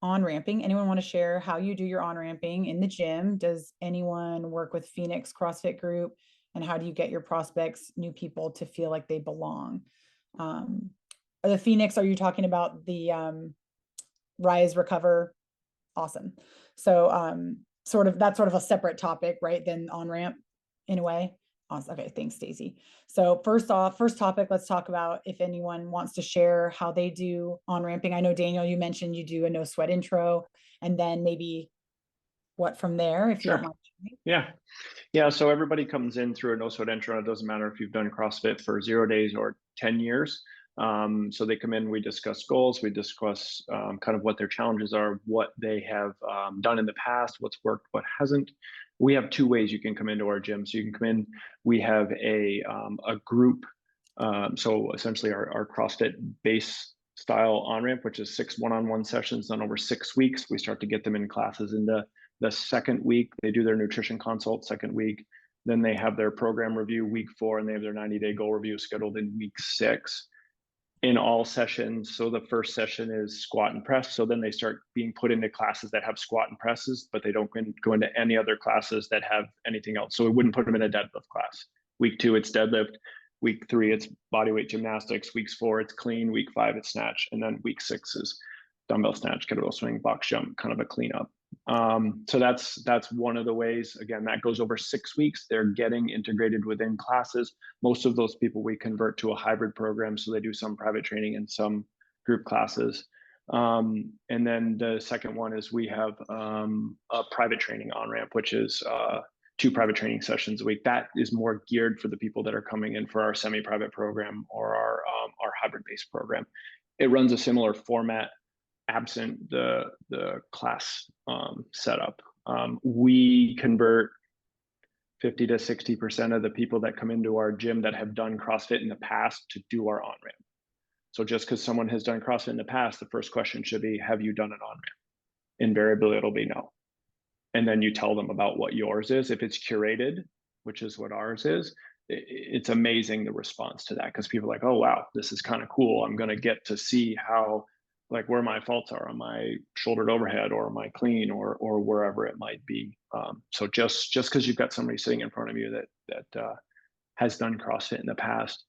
On-ramping. Anyone want to share how you do your on-ramping in the gym? Does anyone work with Phoenix CrossFit Group? And how do you get your prospects, new people to feel like they belong? The Phoenix, are you talking about the Rise, Recover? Awesome. So that's sort of a separate topic, right? Then on-ramp in a way. Awesome. Okay, thanks, Stacey. So first topic, let's talk about if anyone wants to share how they do on-ramping. I know, Daniel, you mentioned you do a no sweat intro, and then maybe what from there, if you don't mind. Yeah. So everybody comes in through a no sweat intro. It doesn't matter if you've done CrossFit for 0 days or 10 years. So they come in, we discuss goals, we discuss kind of what their challenges are, what they have done in the past, what's worked, what hasn't. We have 2 ways you can come into our gym. So you can come in, we have a group. So essentially our CrossFit base style on-ramp, which is 6 one-on-one sessions done over 6 weeks. We start to get them in classes into the second week. They do their nutrition consult second week. Then they have their program review week 4, and they have their 90-day goal review scheduled in week 6. In all sessions, so the first session is squat and press. So then they start being put into classes that have squat and presses, but they don't go into any other classes that have anything else. So we wouldn't put them in a deadlift class. Week 2, it's deadlift. Week 3, it's bodyweight gymnastics. Week 4, it's clean. Week 5, it's snatch. And then week 6 is dumbbell snatch, kettlebell swing, box jump, kind of a cleanup. So that's one of the ways. Again, that goes over 6 weeks. They're getting integrated within classes. Most of those people we convert to a hybrid program, so they do some private training and some group classes. And then the second one is we have a private training on-ramp, which is 2 private training sessions a week. That is more geared for the people that are coming in for our semi-private program or our hybrid-based program. It runs a similar format, absent the class setup. We convert 50 to 60% of the people that come into our gym that have done CrossFit in the past to do our on-ramp. So just because someone has done CrossFit in the past, the first question should be, have you done an on-ramp? Invariably, it'll be no. And then you tell them about what yours is. If it's curated, which is what ours is, it's amazing the response to that, because people are like, oh, wow, this is kind of cool. I'm going to get to see how, like, where my faults are on my shouldered overhead or my clean or wherever it might be. So just because you've got somebody sitting in front of you that has done CrossFit in the past,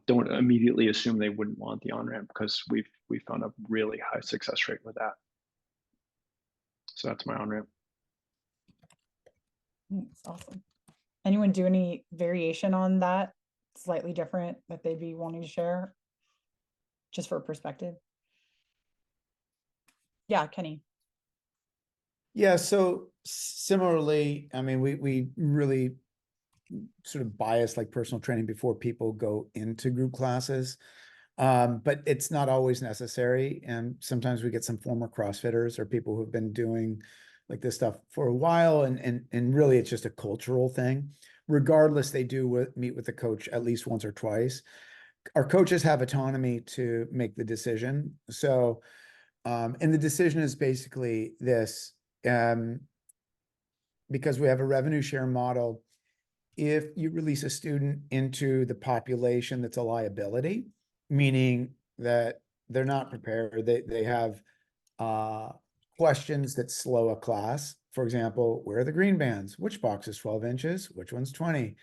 don't immediately assume they wouldn't want the on-ramp, because we've found a really high success rate with that. So that's my on-ramp. That's awesome. Anyone do any variation on that, slightly different, that they'd be wanting to share, just for perspective? Yeah, Kenny. Yeah, so similarly, I mean, we really sort of bias like personal training before people go into group classes. But it's not always necessary. And sometimes we get some former CrossFitters or people who've been doing like this stuff for a while. And really it's just a cultural thing. Regardless, they do meet with the coach at least once or twice. Our coaches have autonomy to make the decision. So, and the decision is basically this, because we have a revenue share model. If you release a student into the population that's a liability, meaning that they're not prepared, they have questions that slow a class. For example, where are the green bands? Which box is 12 inches? Which one's 20?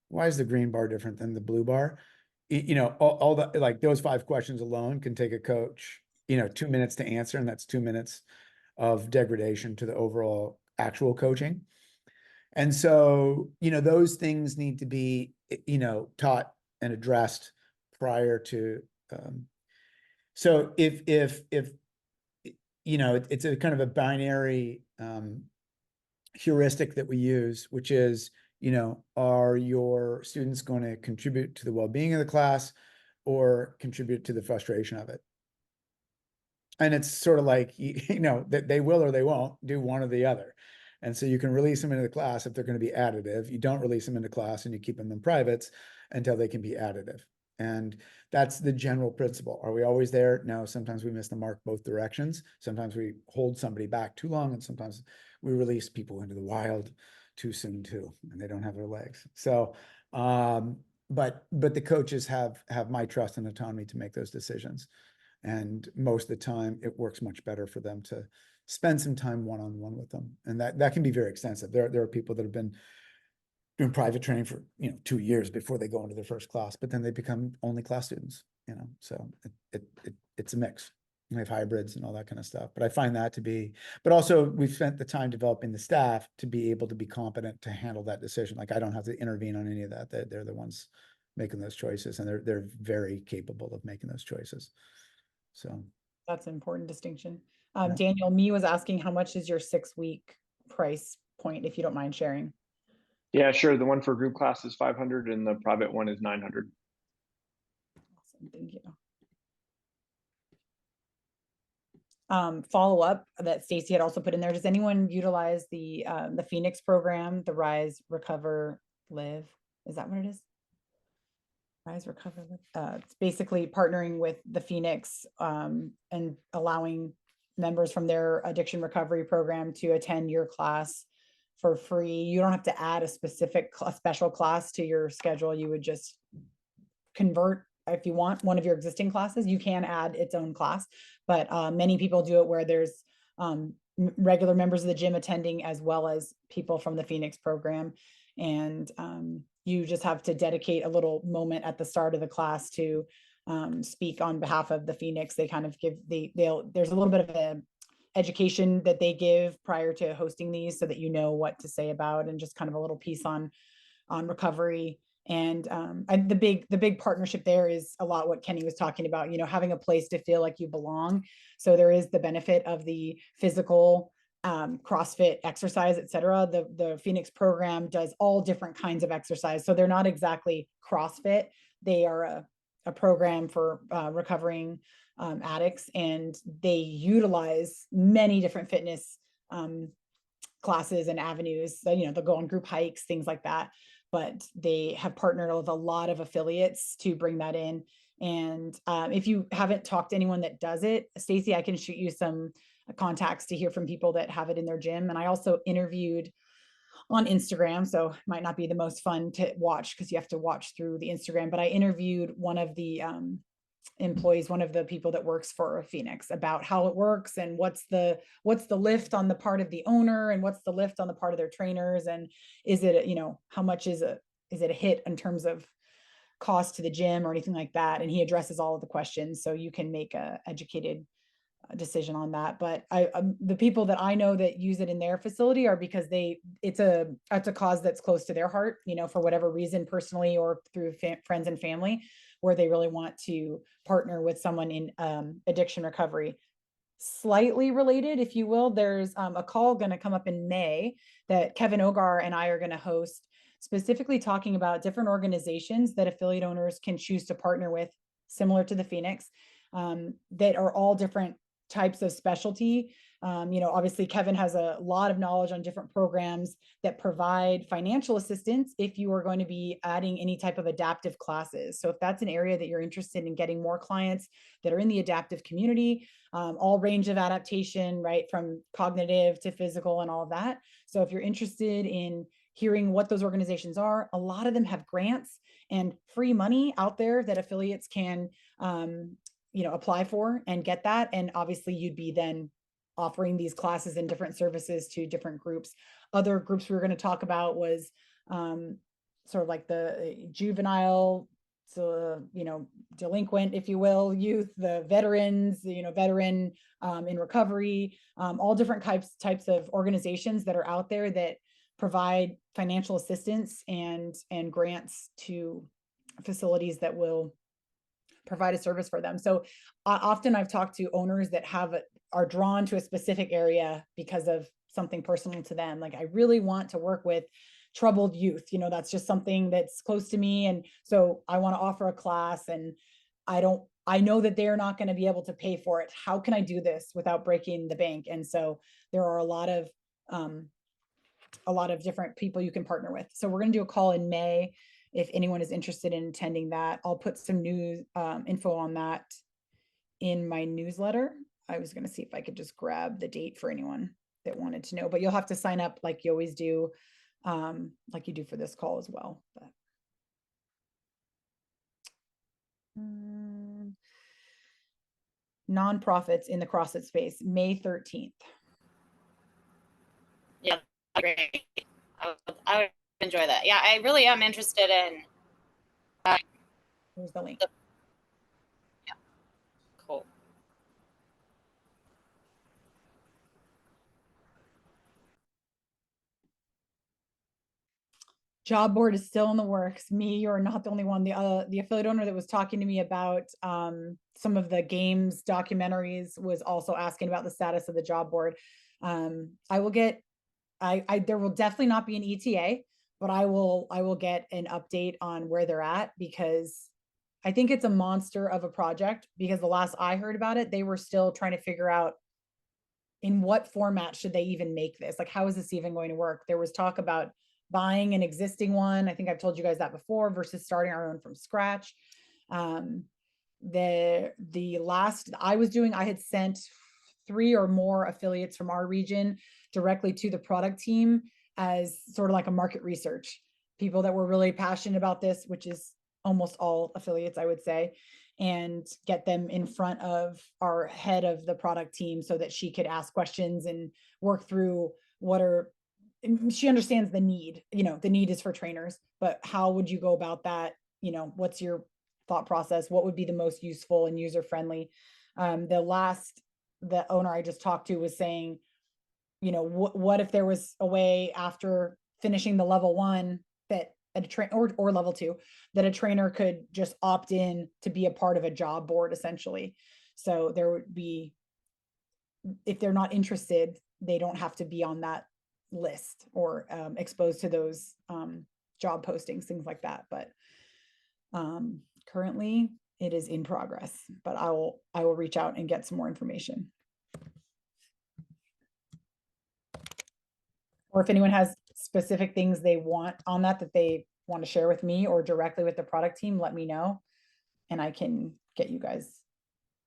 Why is the green bar different than the blue bar? You know, all the, like those 5 questions alone can take a coach, 2 minutes to answer, and that's 2 minutes of degradation to the overall actual coaching. And so, those things need to be, taught and addressed prior to, so if you know, it's a kind of a binary heuristic that we use, which is, you know, are your students going to contribute to the well-being of the class or contribute to the frustration of it? And it's sort of like, you know, that they will or they won't do one or the other. And so you can release them into the class if they're going to be additive. You don't release them into class and you keep them in privates until they can be additive. And that's the general principle. Are we always there? No, sometimes we miss the mark both directions. Sometimes we hold somebody back too long, and sometimes we release people into the wild too soon too, and they don't have their legs. So, but the coaches have my trust and autonomy to make those decisions. And most of the time it works much better for them to spend some time one-on-one with them. And that can be very extensive. There are people that have been doing private training for, you know, 2 years before they go into their first class, but then they become only class students, you know, so it's a mix. We have hybrids and all that kind of stuff, but I find that to be, but also we've spent the time developing the staff to be able to be competent to handle that decision. Like I don't have to intervene on any of that. They're the ones making those choices, and they're very capable of making those choices. So that's an important distinction. Yeah. Daniel, me was asking, how much is your 6-week price point, if you don't mind sharing? Yeah, sure. The one for group class is 500 and the private one is 900. Awesome, thank you. Follow up that Stacy had also put in there. Does anyone utilize the Phoenix program, the Rise, Recover, Live? Is that what it is? Rise, Recover, Live. It's basically partnering with the Phoenix and allowing members from their addiction recovery program to attend your class for free. You don't have to add a special class to your schedule. You would just convert, if you want one of your existing classes, you can add its own class, but many people do it where there's regular members of the gym attending as well as people from the Phoenix program. And you just have to dedicate a little moment at the start of the class to speak on behalf of the Phoenix. They kind of give, there's a little bit of a education that they give prior to hosting these so that you know what to say about, and just kind of a little piece on recovery. And the big partnership there is a lot what Kenny was talking about, you know, having a place to feel like you belong. So there is the benefit of the physical CrossFit exercise, etc. The Phoenix program does all different kinds of exercise. So they're not exactly CrossFit. They are a program for recovering addicts, and they utilize many different fitness classes and avenues. So, you know, they'll go on group hikes, things like that, but they have partnered with a lot of affiliates to bring that in. And if you haven't talked to anyone that does it, Stacy, I can shoot you some contacts to hear from people that have it in their gym. And I also interviewed on Instagram, so it might not be the most fun to watch because you have to watch through the Instagram, but I interviewed one of the employees, one of the people that works for Phoenix, about how it works and what's the lift on the part of the owner and what's the lift on the part of their trainers, and is it, you know, how much is it a hit in terms of cost to the gym or anything like that. And he addresses all of the questions, so you can make a educated decision on that. But the people that I know that use it in their facility are because it's a cause that's close to their heart, you know, for whatever reason, personally or through friends and family, where they really want to partner with someone in addiction recovery. Slightly related, if you will, there's a call going to come up in May that Kevin Ogar and I are going to host, specifically talking about different organizations that affiliate owners can choose to partner with, similar to the Phoenix, that are all different types of specialty. You know, obviously Kevin has a lot of knowledge on different programs that provide financial assistance if you are going to be adding any type of adaptive classes. So if that's an area that you're interested in getting more clients that are in the adaptive community, all range of adaptation, right, from cognitive to physical and all of that. So if you're interested in hearing what those organizations are, a lot of them have grants and free money out there that affiliates can you know, apply for and get that. And obviously you'd be then offering these classes and different services to different groups. Other groups we were going to talk about was sort of like the juvenile, so, you know, delinquent, if you will, youth, the veterans, you know, veteran in recovery, all different types of organizations that are out there that provide financial assistance and grants to facilities that will provide a service for them. So often I've talked to owners that have are drawn to a specific area because of something personal to them. Like, I really want to work with troubled youth, you know, that's just something that's close to me. And so I want to offer a class, and I know that they're not going to be able to pay for it. How can I do this without breaking the bank? And so there are a lot of different people you can partner with. So we're going to do a call in May. If anyone is interested in attending that, I'll put some news info on that in my newsletter. I was going to see if I could just grab the date for anyone that wanted to know, but you'll have to sign up like you always do, like you do for this call as well. But nonprofits in the CrossFit space, May 13th. Yeah, great. I would enjoy that. Yeah, I really am interested in. Here's the link. Yeah, cool. Job board is still in the works. Me, you're not the only one. The affiliate owner that was talking to me about some of the games documentaries was also asking about the status of the job board. I will get, there will definitely not be an ETA, but I will get an update on where they're at, because I think it's a monster of a project, because the last I heard about it, they were still trying to figure out in what format should they even make this? Like, how is this even going to work? There was talk about buying an existing one. I think I've told you guys that before, versus starting our own from scratch. The last I was doing, I had sent 3 or more affiliates from our region directly to the product team as sort of like a market research, people that were really passionate about this, which is almost all affiliates, I would say, and get them in front of our head of the product team so that she could ask questions and work through she understands the need, you know, the need is for trainers, but how would you go about that? You know, what's your thought process? What would be the most useful and user friendly? The owner I just talked to was saying, you know, what if there was a way after finishing the level 1 that a trainer or level 2 that a trainer could just opt in to be a part of a job board, essentially. So there would be, if they're not interested, they don't have to be on that list or exposed to those job postings, things like that. But currently it is in progress, but I will reach out and get some more information. Or if anyone has specific things they want on that they want to share with me or directly with the product team, let me know, and I can get you guys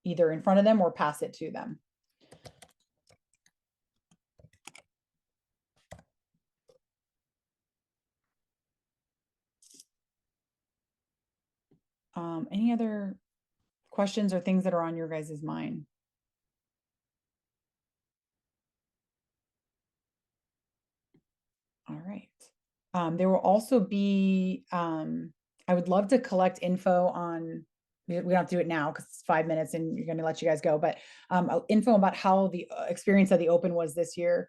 either in front of them or pass it to them. Any other questions or things that are on your guys' mind? All right. There will also be, I would love to collect info on, we don't have to do it now because it's 5 minutes and you're going to let you guys go, but info about how the experience of the Open was this year.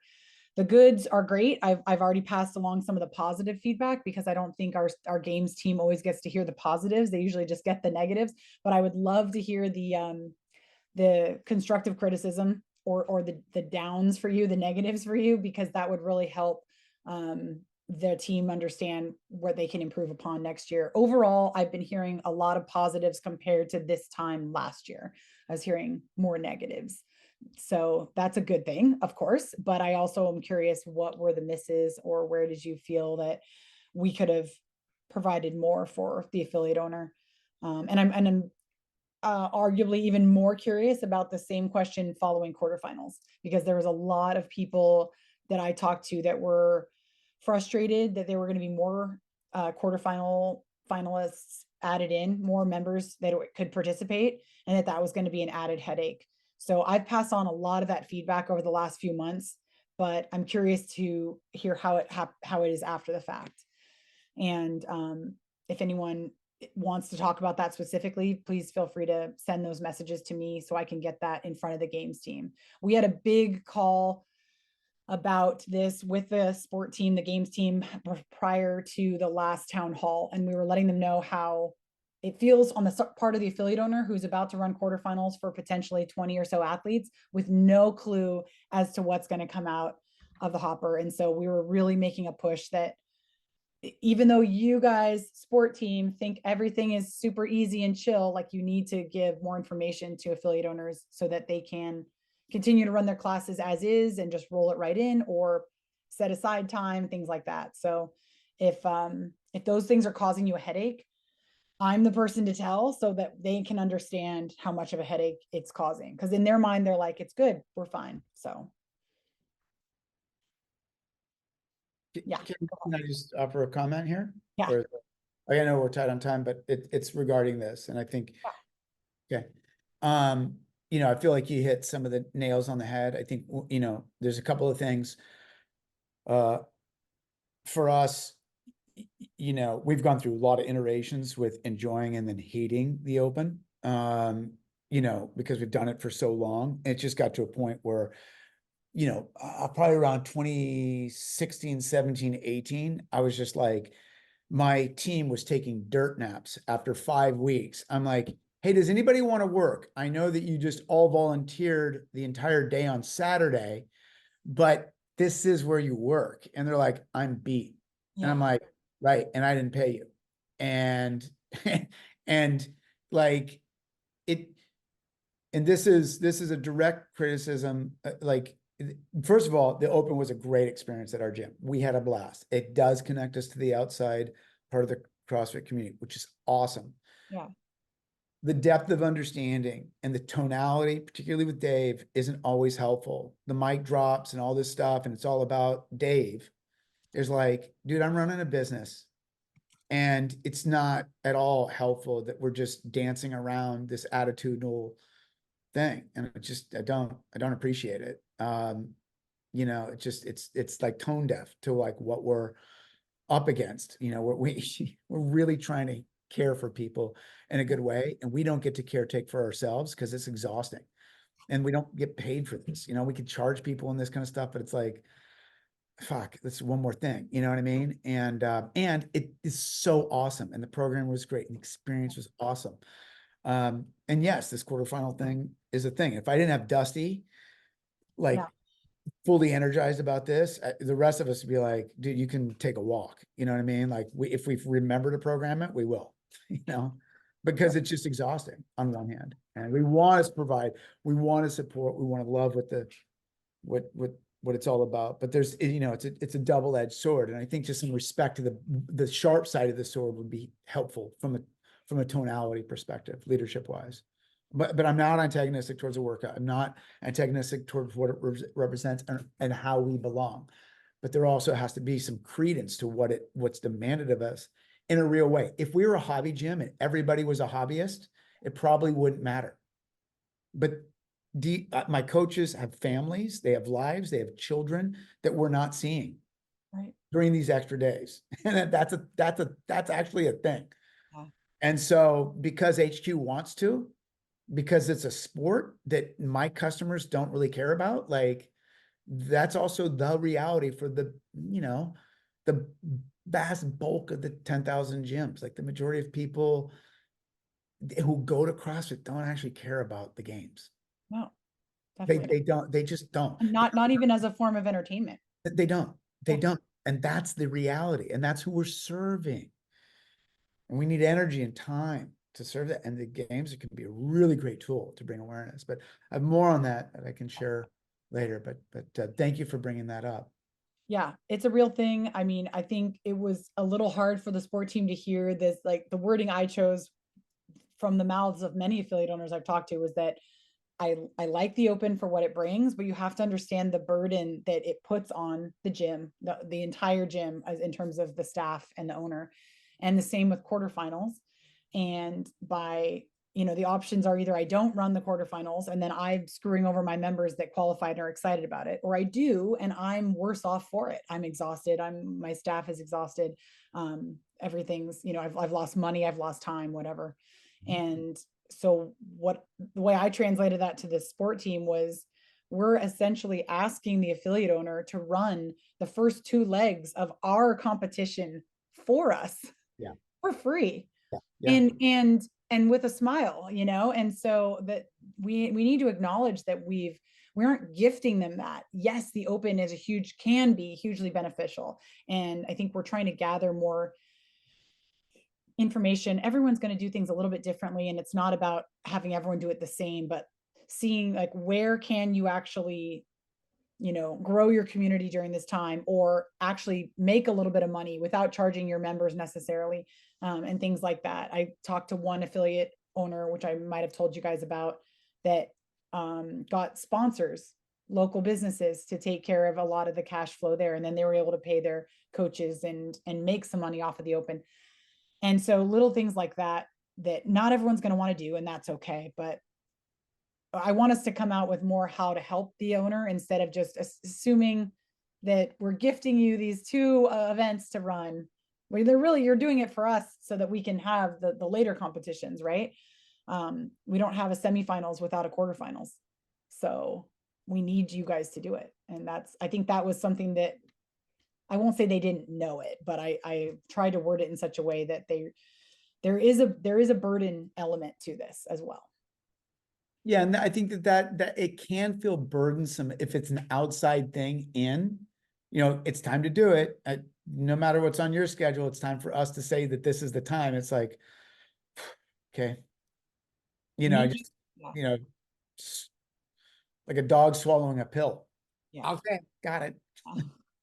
The goods are great. I've already passed along some of the positive feedback, because I don't think our games team always gets to hear the positives. They usually just get the negatives, but I would love to hear the constructive criticism or the downs for you, the negatives for you, because that would really help the team understand where they can improve upon next year. Overall, I've been hearing a lot of positives compared to this time last year. I was hearing more negatives. So that's a good thing, of course, but I also am curious, what were the misses, or where did you feel that we could have provided more for the affiliate owner? And I'm arguably even more curious about the same question following quarterfinals, because there was a lot of people that I talked to that were frustrated that there were going to be more quarterfinal finalists added in, more members that could participate, and that was going to be an added headache. So I've passed on a lot of that feedback over the last few months, but I'm curious to hear how it is after the fact. And if anyone wants to talk about that specifically, please feel free to send those messages to me so I can get that in front of the games team. We had a big call about this with the sport team, the games team, prior to the last town hall, and we were letting them know how it feels on the part of the affiliate owner who's about to run quarterfinals for potentially 20 or so athletes with no clue as to what's going to come out of the hopper. And so we were really making a push that even though you guys, sport team, think everything is super easy and chill, like you need to give more information to affiliate owners so that they can continue to run their classes as is and just roll it right in, or set aside time, things like that. So if those things are causing you a headache, I'm the person to tell so that they can understand how much of a headache it's causing. Because in their mind, they're like, it's good, we're fine. So yeah. Can I just offer a comment here? Yeah. Or, I know we're tight on time, but it's regarding this. And I think, okay. You know, I feel like you hit some of the nails on the head. I think, you know, there's a couple of things. For us, you know, we've gone through a lot of iterations with enjoying and then hating the open, you know, because we've done it for so long. It just got to a point where, you know, probably around 2016, 17, 18, I was just like, my team was taking dirt naps after 5 weeks. I'm like, hey, does anybody want to work? I know that you just all volunteered the entire day on Saturday, but this is where you work. And they're like, I'm beat. And I'm like, right. And I didn't pay you. And, and like it, and this is a direct criticism. Like, first of all, the open was a great experience at our gym. We had a blast. It does connect us to the outside part of the CrossFit community, which is awesome. Yeah. The depth of understanding and the tonality, particularly with Dave, isn't always helpful. The mic drops and all this stuff, and it's all about Dave. There's like, dude, I'm running a business, and it's not at all helpful that we're just dancing around this attitudinal thing. And it just, I don't appreciate it. You know, it's like tone deaf to like what we're up against. You know, we're really trying to care for people in a good way, and we don't get to caretake for ourselves because it's exhausting, and we don't get paid for this. You know, we could charge people and this kind of stuff, but it's like, fuck, that's one more thing. You know what I mean? And it is so awesome, and the program was great, and the experience was awesome. And yes, this quarterfinal thing is a thing. If I didn't have Dusty, like, fully energized about this, the rest of us would be like, dude, you can take a walk. You know what I mean? Like, if we remember to program it, we will, you know, because it's just exhausting on one hand. And we want to provide, we want to support, we want to love what it's all about. But there's, you know, it's a double-edged sword. And I think just in respect to the sharp side of the sword would be helpful from a tonality perspective, leadership wise. But I'm not antagonistic towards a workout. I'm not antagonistic towards what it represents and how we belong. But there also has to be some credence to what's demanded of us in a real way. If we were a hobby gym and everybody was a hobbyist, it probably wouldn't matter. But my coaches have families, they have lives, they have children that we're not seeing during these extra days. And that's actually a thing. Yeah. And so because HQ wants to, because it's a sport that my customers don't really care about, like, that's also the reality for the, you know, the vast bulk of the 10,000 gyms. Like, the majority of people who go to CrossFit don't actually care about the games. No, they just don't. Not even as a form of entertainment. They don't. And that's the reality. And that's who we're serving. And we need energy and time to serve that. And the games, it can be a really great tool to bring awareness. But I have more on that I can share later. But thank you for bringing that up. Yeah, it's a real thing. I mean, I think it was a little hard for the sport team to hear this. Like, the wording I chose from the mouths of many affiliate owners I've talked to was that I like the open for what it brings, but you have to understand the burden that it puts on the gym, the entire gym, as in terms of the staff and the owner. And the same with quarterfinals. And by, you know, the options are either I don't run the quarterfinals and then I'm screwing over my members that qualified and are excited about it, or I do and I'm worse off for it. I'm exhausted. My staff is exhausted. Everything's, you know, I've lost money, I've lost time, whatever. And so the way I translated that to the sport team was, we're essentially asking the affiliate owner to run the first 2 legs of our competition for us. Yeah. For free. Yeah. Yeah. And with a smile, you know, and so that we need to acknowledge that we aren't gifting them that. Yes, the open is can be hugely beneficial. And I think we're trying to gather more information. Everyone's going to do things a little bit differently. And it's not about having everyone do it the same, but seeing like, where can you actually, you know, grow your community during this time, or actually make a little bit of money without charging your members necessarily, and things like that. I talked to one affiliate owner, which I might have told you guys about, that got sponsors, local businesses, to take care of a lot of the cash flow there. And then they were able to pay their coaches and make some money off of the open. And so little things like that, that not everyone's going to want to do, and that's okay. But I want us to come out with more how to help the owner, instead of just assuming that we're gifting you these 2 events to run. Where you're doing it for us so that we can have the later competitions, right? We don't have a semifinals without a quarterfinals. So we need you guys to do it. And I think that was something that, I won't say they didn't know it, but I tried to word it in such a way that there is a burden element to this as well. Yeah, and I think that it can feel burdensome if it's an outside thing in, you know, it's time to do it. No matter what's on your schedule, it's time for us to say that this is the time. It's like, okay, you know, just, you know, like a dog swallowing a pill. Yeah. Okay, got it.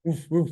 Oof, oof.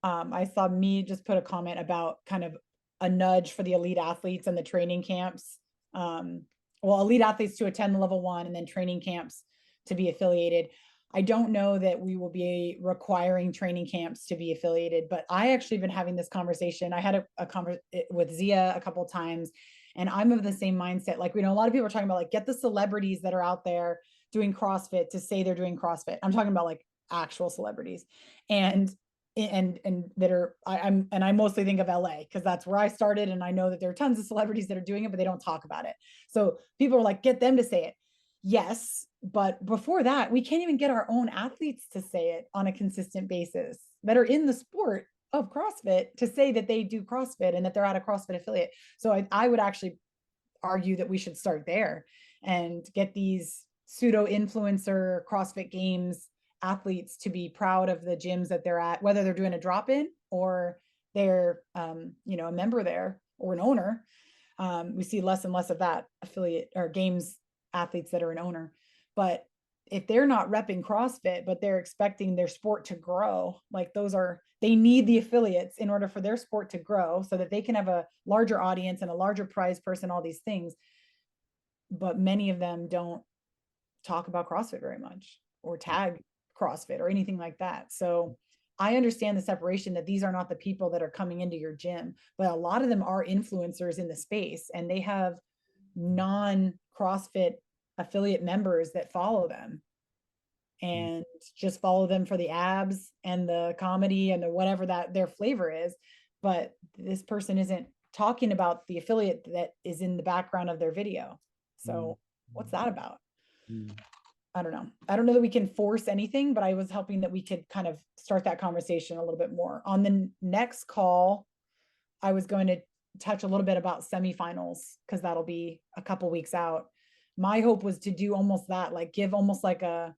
I saw me just put a comment about kind of a nudge for the elite athletes and the training camps. Well, elite athletes to attend the level 1, and then training camps to be affiliated. I don't know that we will be requiring training camps to be affiliated, but I actually been having this conversation. I had a conversation with Zia a couple of times, and I'm of the same mindset. Like, you know, a lot of people are talking about like, get the celebrities that are out there doing CrossFit to say they're doing CrossFit. I'm talking about like actual celebrities, and that are, I mostly think of LA because that's where I started. And I know that there are tons of celebrities that are doing it, but they don't talk about it. So people are like, get them to say it. Yes. But before that, we can't even get our own athletes to say it on a consistent basis that are in the sport of CrossFit to say that they do CrossFit and that they're at a CrossFit affiliate. So I would actually argue that we should start there and get these pseudo influencer CrossFit Games athletes to be proud of the gyms that they're at, whether they're doing a drop-in or they're, you know, a member there or an owner. We see less and less of that affiliate or games athletes that are an owner. But if they're not repping CrossFit, but they're expecting their sport to grow, like they need the affiliates in order for their sport to grow so that they can have a larger audience and a larger prize person, all these things. But many of them don't talk about CrossFit very much or tag CrossFit or anything like that. So I understand the separation, that these are not the people that are coming into your gym, but a lot of them are influencers in the space, and they have non-CrossFit affiliate members that follow them and just follow them for the abs and the comedy and the whatever that their flavor is. But this person isn't talking about the affiliate that is in the background of their video. So what's that about? I don't know. I don't know that we can force anything, but I was hoping that we could kind of start that conversation a little bit more. On the next call, I was going to touch a little bit about semifinals because that'll be a couple weeks out. My hope was to do almost that, like give almost like a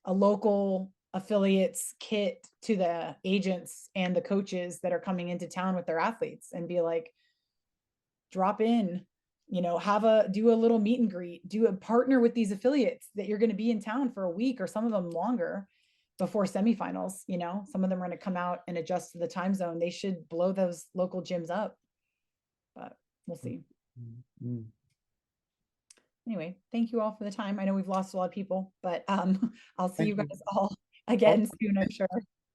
local affiliates kit to the agents and the coaches that are coming into town with their athletes and be like, drop in, you know, do a little meet and greet, do a partner with these affiliates that you're going to be in town for a week or some of them longer before semifinals. You know, some of them are going to come out and adjust to the time zone. They should blow those local gyms up, but we'll see. Anyway, thank you all for the time. I know we've lost a lot of people, but I'll see you guys all again soon, I'm sure.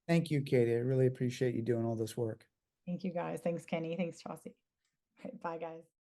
Thank you, Katie. I really appreciate you doing all this work. Thank you guys. Thanks, Kenny. Thanks, Chauncey. All right, bye guys.